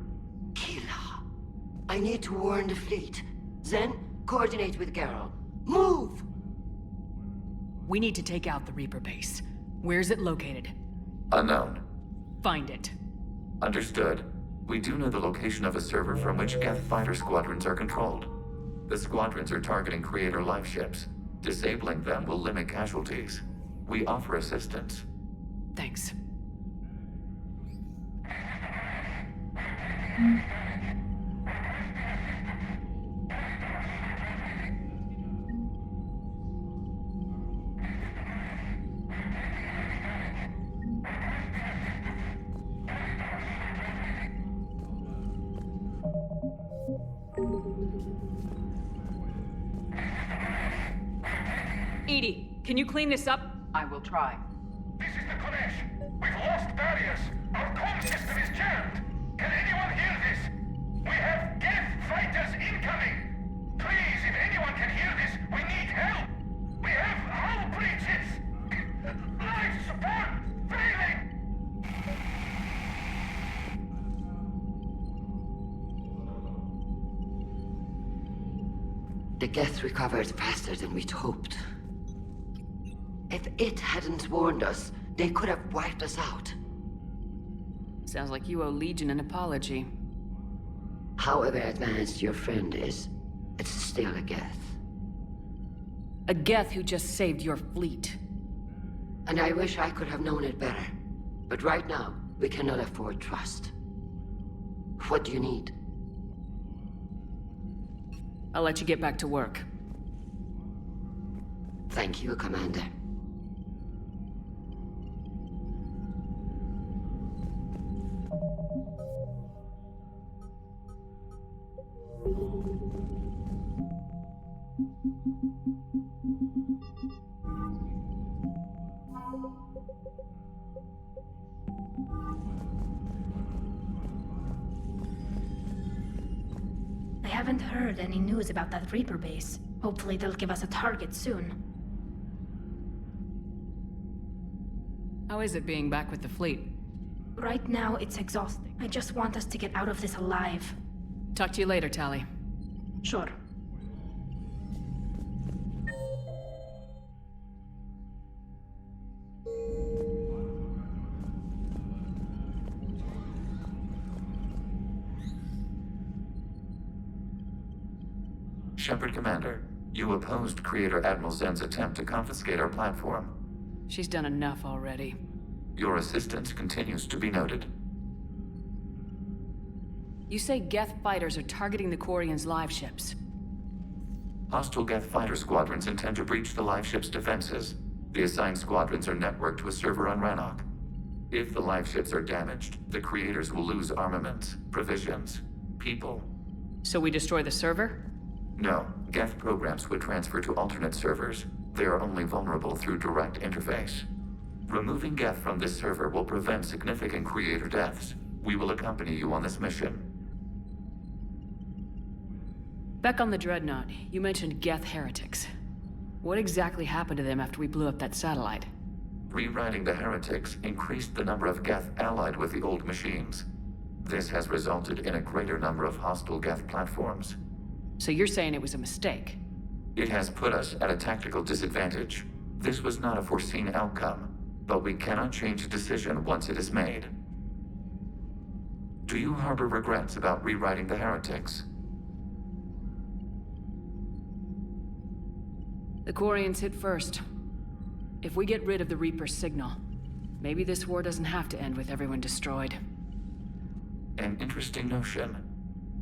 Killa, I need to warn the fleet. Then, coordinate with Geralt. Move! We need to take out the Reaper base. Where's it located? Unknown. Find it. Understood. We do know the location of a server from which Geth fighter squadrons are controlled. The squadrons are targeting Creator life ships. Disabling them will limit casualties. We offer assistance. Thanks. Edie, can you clean this up? I will try. This is the Kodesh. We've lost barriers. Our comm system is jammed. Can anyone hear this? We have Geth fighters incoming. Please, if anyone can hear this, we need help. We have hull breaches. Life support failing. The Geth recovered faster than we'd hoped. If it hadn't warned us, they could have wiped us out. Sounds like you owe Legion an apology. However advanced your friend is, it's still a Geth. A Geth who just saved your fleet. And I wish I could have known it better. But right now, we cannot afford trust. What do you need? I'll let you get back to work. Thank you, Commander. I haven't heard any news about that Reaper base. Hopefully they'll give us a target soon. How is it being back with the fleet? Right now, it's exhausting. I just want us to get out of this alive. Talk to you later, Tali. Sure. Shepard Commander, you opposed Creator Admiral Zen's attempt to confiscate our platform. She's done enough already. Your assistance continues to be noted. You say Geth fighters are targeting the Quarians' live ships. Hostile Geth fighter squadrons intend to breach the live ship's defenses. The assigned squadrons are networked to a server on Rannoch. If the live ships are damaged, the Creators will lose armaments, provisions, people. So we destroy the server? No, Geth programs would transfer to alternate servers. They are only vulnerable through direct interface. Removing Geth from this server will prevent significant Creator deaths. We will accompany you on this mission. Back on the Dreadnought, you mentioned Geth heretics. What exactly happened to them after we blew up that satellite? Rewriting the heretics increased the number of Geth allied with the old machines. This has resulted in a greater number of hostile Geth platforms. So you're saying it was a mistake? It has put us at a tactical disadvantage. This was not a foreseen outcome, but we cannot change a decision once it is made. Do you harbor regrets about rewriting the heretics? The Quarians hit first. If we get rid of the Reaper's signal, maybe this war doesn't have to end with everyone destroyed. An interesting notion.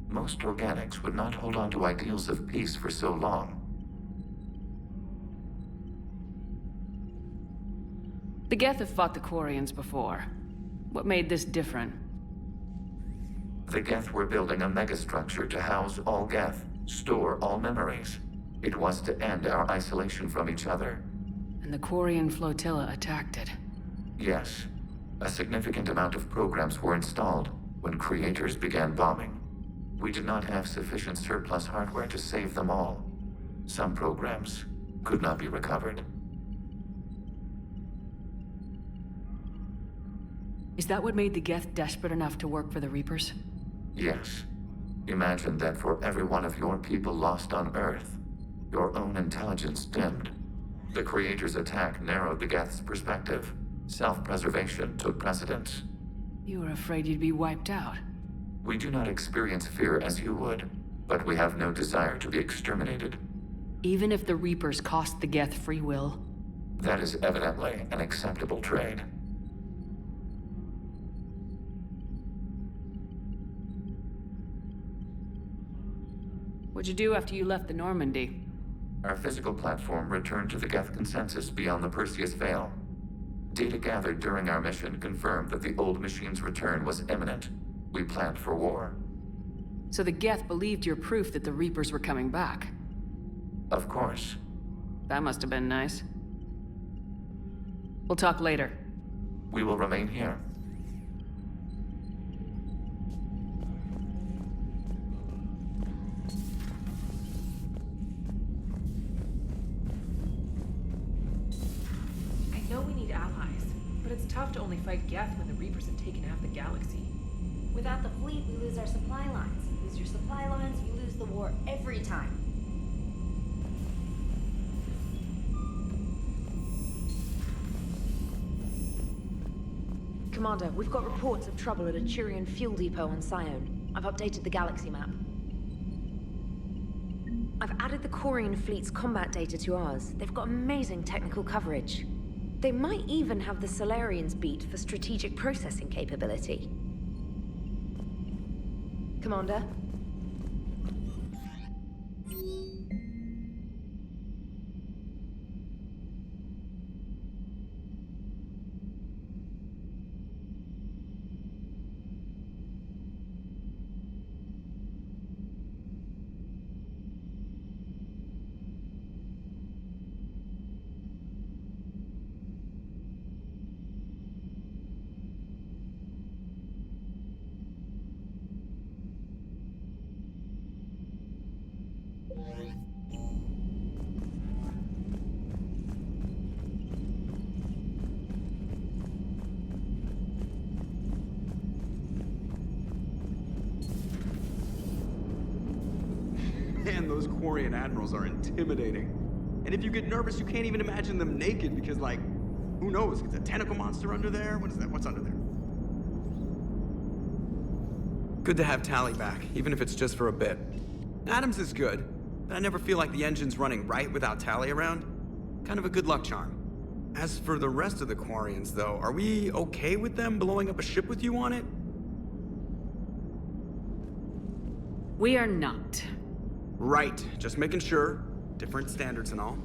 Most organics would not hold on to ideals of peace for so long. The Geth have fought the Quarians before. What made this different? The Geth were building a megastructure to house all Geth, store all memories. It was to end our isolation from each other. And the Quarian flotilla attacked it. Yes. A significant amount of programs were installed when creators began bombing. We did not have sufficient surplus hardware to save them all. Some programs could not be recovered. Is that what made the Geth desperate enough to work for the Reapers? Yes. Imagine that for every one of your people lost on Earth, your own intelligence dimmed. The Creator's attack narrowed the Geth's perspective. Self-preservation took precedence. You were afraid you'd be wiped out. We do not experience fear as you would, but we have no desire to be exterminated. Even if the Reapers cost the Geth free will? That is evidently an acceptable trade. What'd you do after you left the Normandy? Our physical platform returned to the Geth consensus beyond the Perseus Veil. Data gathered during our mission confirmed that the old machine's return was imminent. We planned for war. So the Geth believed your proof that the Reapers were coming back? Of course. That must have been nice. We'll talk later. We will remain here. I know we need allies, but it's tough to only fight Geth when the Reapers have taken half the galaxy. Without the fleet, we lose our supply lines. Lose your supply lines, you lose the war every time. Commander, we've got reports of trouble at a Turian fuel depot on Sione. I've updated the galaxy map. I've added the Quarian fleet's combat data to ours. They've got amazing technical coverage. They might even have the Solarians beat for strategic processing capability. Commander? Man, those Quarian admirals are intimidating. And if you get nervous, you can't even imagine them naked because, like, who knows? Is a tentacle monster under there? What is that? What's under there? Good to have Tally back, even if it's just for a bit. Adams is good, but I never feel like the engine's running right without Tally around. Kind of a good luck charm. As for the rest of the Quarians, though, are we okay with them blowing up a ship with you on it? We are not. Right, just making sure. Different standards and all.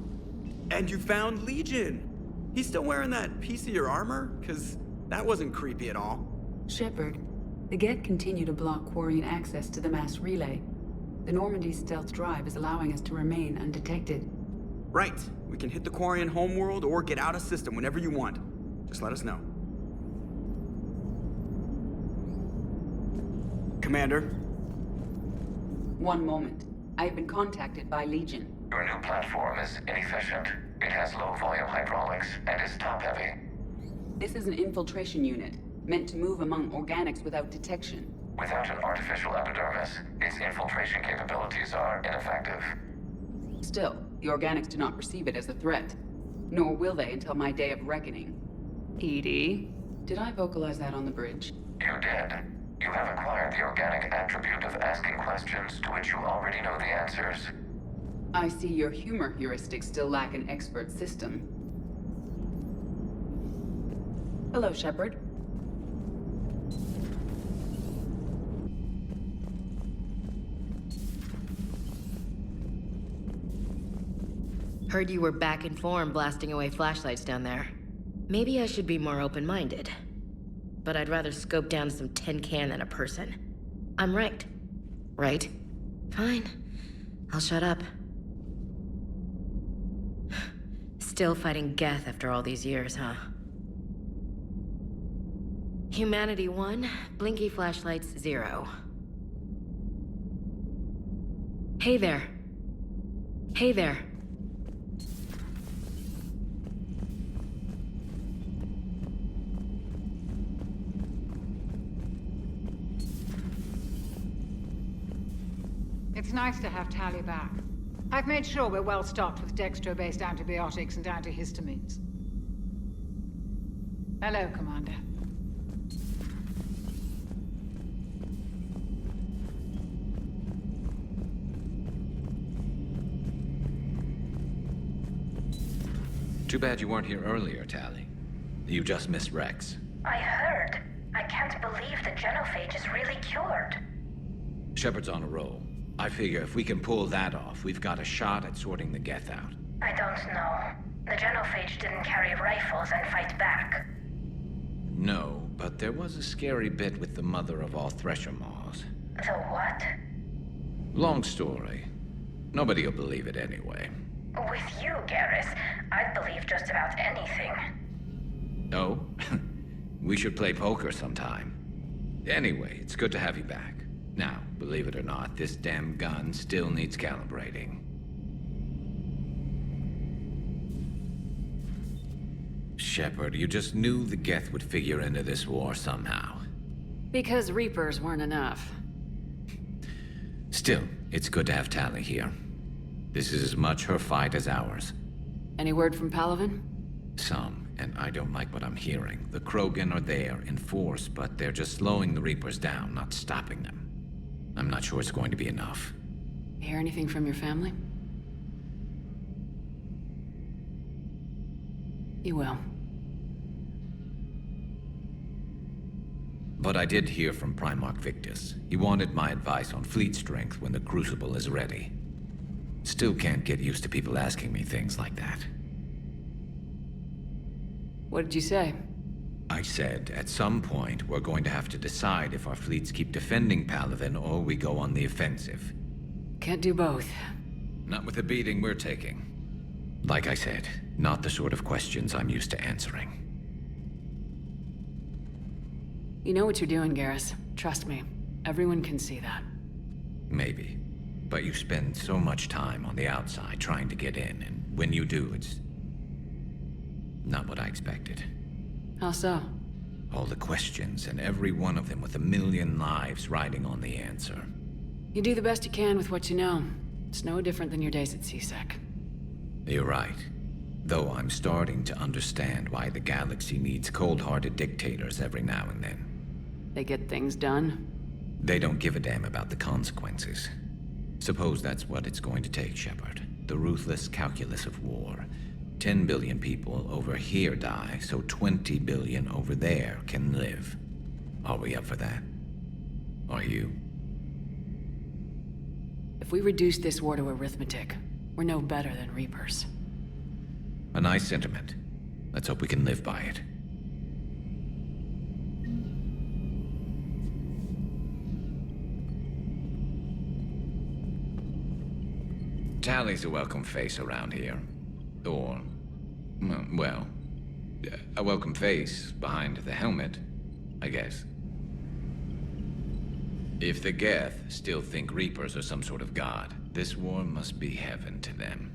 And you found Legion! He's still wearing that piece of your armor? Cause that wasn't creepy at all. Shepard, the Geth continue to block Quarian access to the mass relay. The Normandy stealth drive is allowing us to remain undetected. Right, we can hit the Quarian homeworld or get out of system whenever you want. Just let us know. Commander? One moment. I've been contacted by Legion. Your new platform is inefficient. It has low volume hydraulics and is top heavy. This is an infiltration unit, meant to move among organics without detection. Without an artificial epidermis, its infiltration capabilities are ineffective. Still, the organics do not perceive it as a threat. Nor will they until my day of reckoning. Edie? Did I vocalize that on the bridge? You did. You have acquired the organic attribute of asking questions to which you already know the answers. I see your humor heuristics still lack an expert system. Hello, Shepard. Heard you were back in form blasting away flashlights down there. Maybe I should be more open-minded. But I'd rather scope down some tin can than a person. I'm right. Right? Fine. I'll shut up. Still fighting Geth after all these years, huh? Humanity 1, blinky flashlights 0. Hey there. Hey there. It's nice to have Tally back. I've made sure we're well stocked with dextro-based antibiotics and antihistamines. Hello, Commander. Too bad you weren't here earlier, Tally. You just missed Rex. I heard. I can't believe the genophage is really cured. Shepard's on a roll. I figure if we can pull that off, we've got a shot at sorting the Geth out. I don't know. The genophage didn't carry rifles and fight back. No, but there was a scary bit with the mother of all Thresher Maws. The what? Long story. Nobody'll believe it anyway. With you, Garrus, I'd believe just about anything. Oh? We should play poker sometime. Anyway, it's good to have you back. Now, believe it or not, this damn gun still needs calibrating. Shepard, you just knew the Geth would figure into this war somehow. Because Reapers weren't enough. Still, it's good to have Tally here. This is as much her fight as ours. Any word from Palaven? Some, and I don't like what I'm hearing. The Krogan are there in force, but they're just slowing the Reapers down, not stopping them. I'm not sure it's going to be enough. Hear anything from your family? You will. But I did hear from Primarch Victus. He wanted my advice on fleet strength when the Crucible is ready. Still can't get used to people asking me things like that. What did you say? I said, at some point, we're going to have to decide if our fleets keep defending Palaven or we go on the offensive. Can't do both. Not with the beating we're taking. Like I said, not the sort of questions I'm used to answering. You know what you're doing, Garrus. Trust me. Everyone can see that. Maybe. But you spend so much time on the outside trying to get in, and when you do, it's not what I expected. How so? All the questions, and every one of them with a million lives riding on the answer. You do the best you can with what you know. It's no different than your days at CSEC. You're right. Though I'm starting to understand why the galaxy needs cold-hearted dictators every now and then. They get things done? They don't give a damn about the consequences. Suppose that's what it's going to take, Shepard. The ruthless calculus of war. 10 billion people over here die, so 20 billion over there can live. Are we up for that? Are you? If we reduce this war to arithmetic, we're no better than Reapers. A nice sentiment. Let's hope we can live by it. Tally's a welcome face around here. Or, well, a welcome face behind the helmet, I guess. If the Geth still think Reapers are some sort of god, this war must be heaven to them.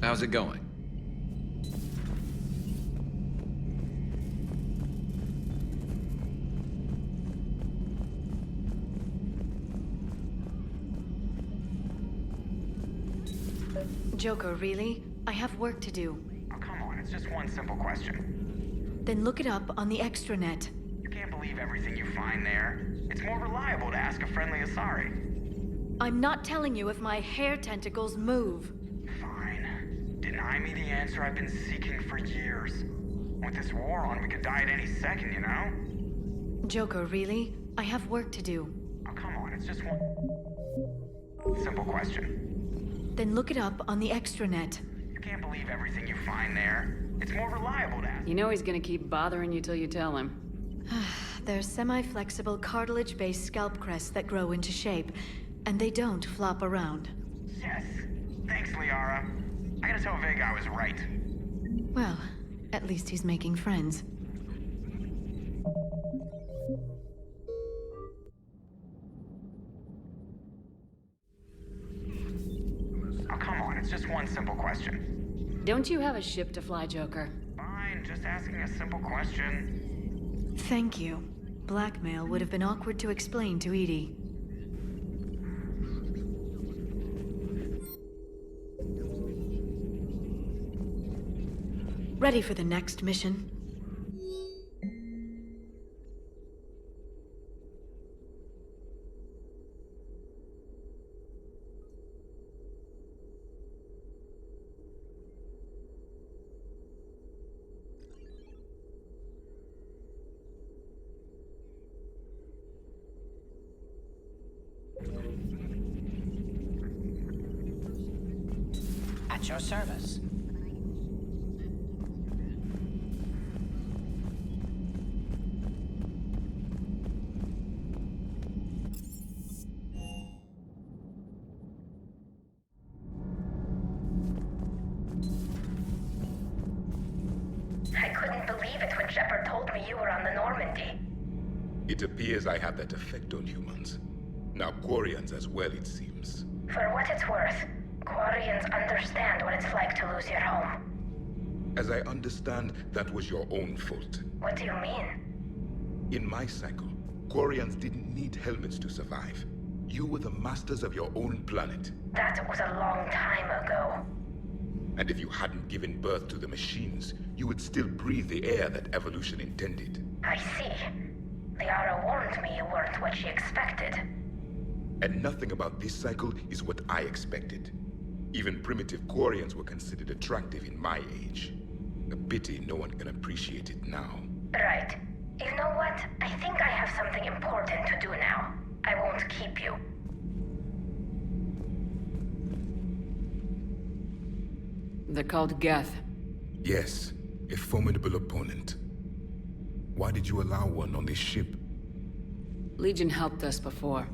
How's it going? Joker, really? I have work to do. Oh, come on, it's just one simple question. Then look it up on the extranet. You can't can't believe everything you find there. It's more reliable to ask a friendly Asari. I'm not telling you if my hair tentacles move. Fine. Deny me the answer I've been seeking for years. With this war on, we could die at any second, you know? Joker, really? I have work to do. Oh, come on, it's just one simple question. Then look it up on the extranet. You can't believe everything you find there. It's more reliable to ask. You know he's gonna keep bothering you till you tell him. They're semi-flexible cartilage-based scalp crests that grow into shape, and they don't flop around. Yes. Thanks, Liara. I gotta tell Vega I was right. Well, at least he's making friends. Oh, come on, it's just one simple question. Don't you have a ship to fly, Joker? Fine, just asking a simple question. Thank you. Blackmail would have been awkward to explain to Edie. Ready for the next mission? At your service. I couldn't believe it when Shepard told me you were on the Normandy. It appears I have that effect on humans. Now Quarians as well, it seems. For what it's worth, Quarians understand what it's like to lose your home. As I understand, that was your own fault. What do you mean? In my cycle, Quarians didn't need helmets to survive. You were the masters of your own planet. That was a long time ago. And if you hadn't given birth to the machines, you would still breathe the air that evolution intended. I see. Liara warned me you weren't what she expected. And nothing about this cycle is what I expected. Even primitive Quarians were considered attractive in my age. A pity no one can appreciate it now. Right. You know what? I think I have something important to do now. I won't keep you. They're called Geth. Yes, a formidable opponent. Why did you allow one on this ship? Legion helped us before.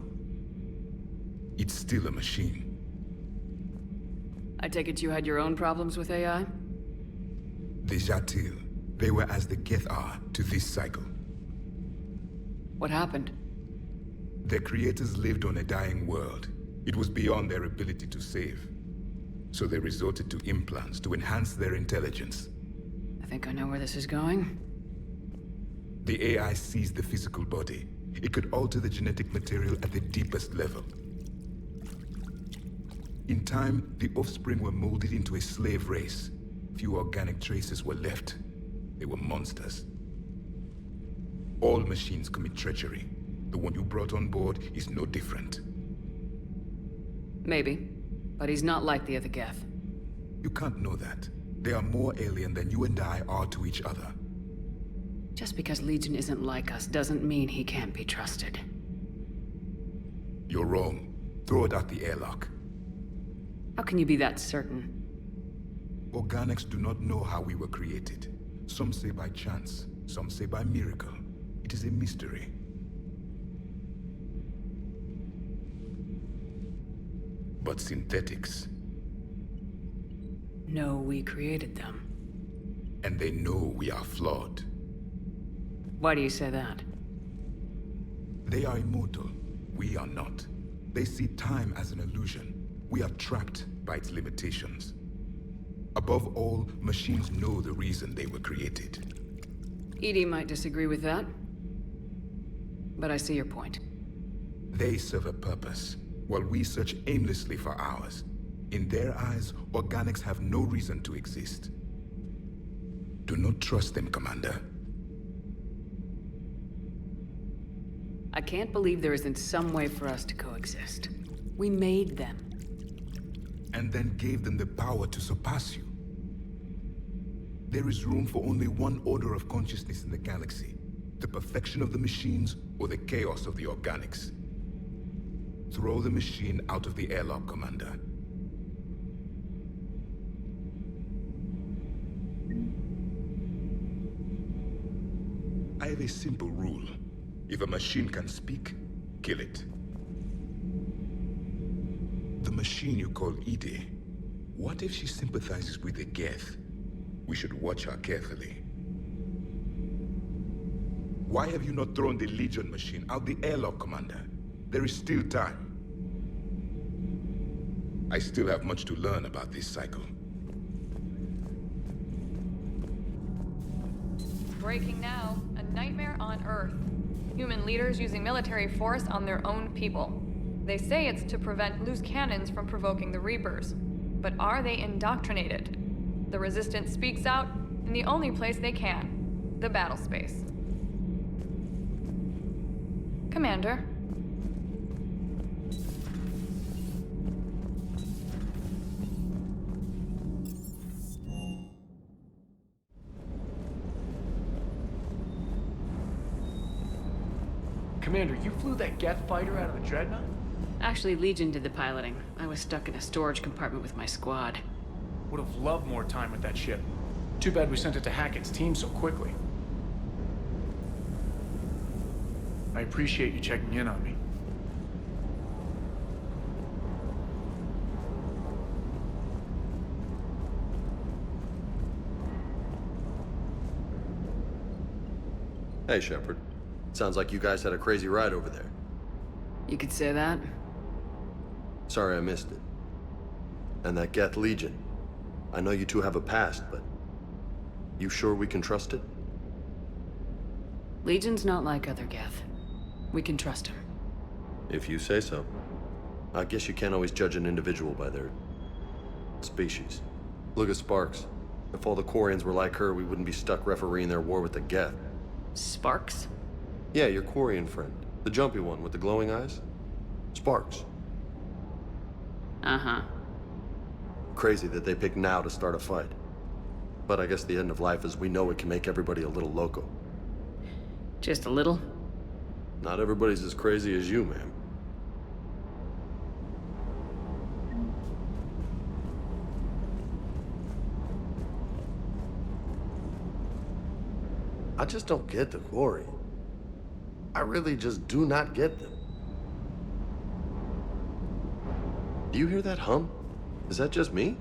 It's still a machine. I take it you had your own problems with AI? The Jatil, they were as the Geth are to this cycle. What happened? Their creators lived on a dying world. It was beyond their ability to save. So they resorted to implants to enhance their intelligence. I think I know where this is going. The AI seized the physical body. It could alter the genetic material at the deepest level. In time, the offspring were molded into a slave race. Few organic traces were left. They were monsters. All machines commit treachery. The one you brought on board is no different. Maybe. But he's not like the other Geth. You can't know that. They are more alien than you and I are to each other. Just because Legion isn't like us doesn't mean he can't be trusted. You're wrong. Throw it out the airlock. How can you be that certain? Organics do not know how we were created. Some say by chance, some say by miracle. It is a mystery. But synthetics... No, we created them. And they know we are flawed. Why do you say that? They are immortal. We are not. They see time as an illusion. We are trapped by its limitations. Above all, machines know the reason they were created. Edie might disagree with that. But I see your point. They serve a purpose, while we search aimlessly for ours. In their eyes, organics have no reason to exist. Do not trust them, Commander. I can't believe there isn't some way for us to coexist. We made them. And then gave them the power to surpass you. There is room for only one order of consciousness in the galaxy. The perfection of the machines or the chaos of the organics. Throw the machine out of the airlock, Commander. I have a simple rule. If a machine can speak, kill it. The machine you call Edie, what if she sympathizes with the Geth? We should watch her carefully. Why have you not thrown the Legion machine out the airlock, Commander? There is still time. I still have much to learn about this cycle. Breaking now. A nightmare on Earth. Human leaders using military force on their own people. They say it's to prevent loose cannons from provoking the Reapers. But are they indoctrinated? The Resistance speaks out in the only place they can. The battle space. Commander. Commander, you flew that Geth fighter out of the Dreadnought? Actually, Legion did the piloting. I was stuck in a storage compartment with my squad. Would have loved more time with that ship. Too bad we sent it to Hackett's team so quickly. I appreciate you checking in on me. Hey, Shepard. Sounds like you guys had a crazy ride over there. You could say that. Sorry I missed it. And that Geth Legion. I know you two have a past, but... you sure we can trust it? Legion's not like other Geth. We can trust him. If you say so. I guess you can't always judge an individual by their... species. Look at Sparks. If all the Quarians were like her, we wouldn't be stuck refereeing their war with the Geth. Sparks? Yeah, your Quarian friend. The jumpy one with the glowing eyes. Sparks. Uh-huh. Crazy that they picked now to start a fight. But I guess the end of life as we know it can make everybody a little loco. Just a little? Not everybody's as crazy as you, ma'am. I just don't get the Quarian. I really just do not get them. Do you hear that hum? Is that just me?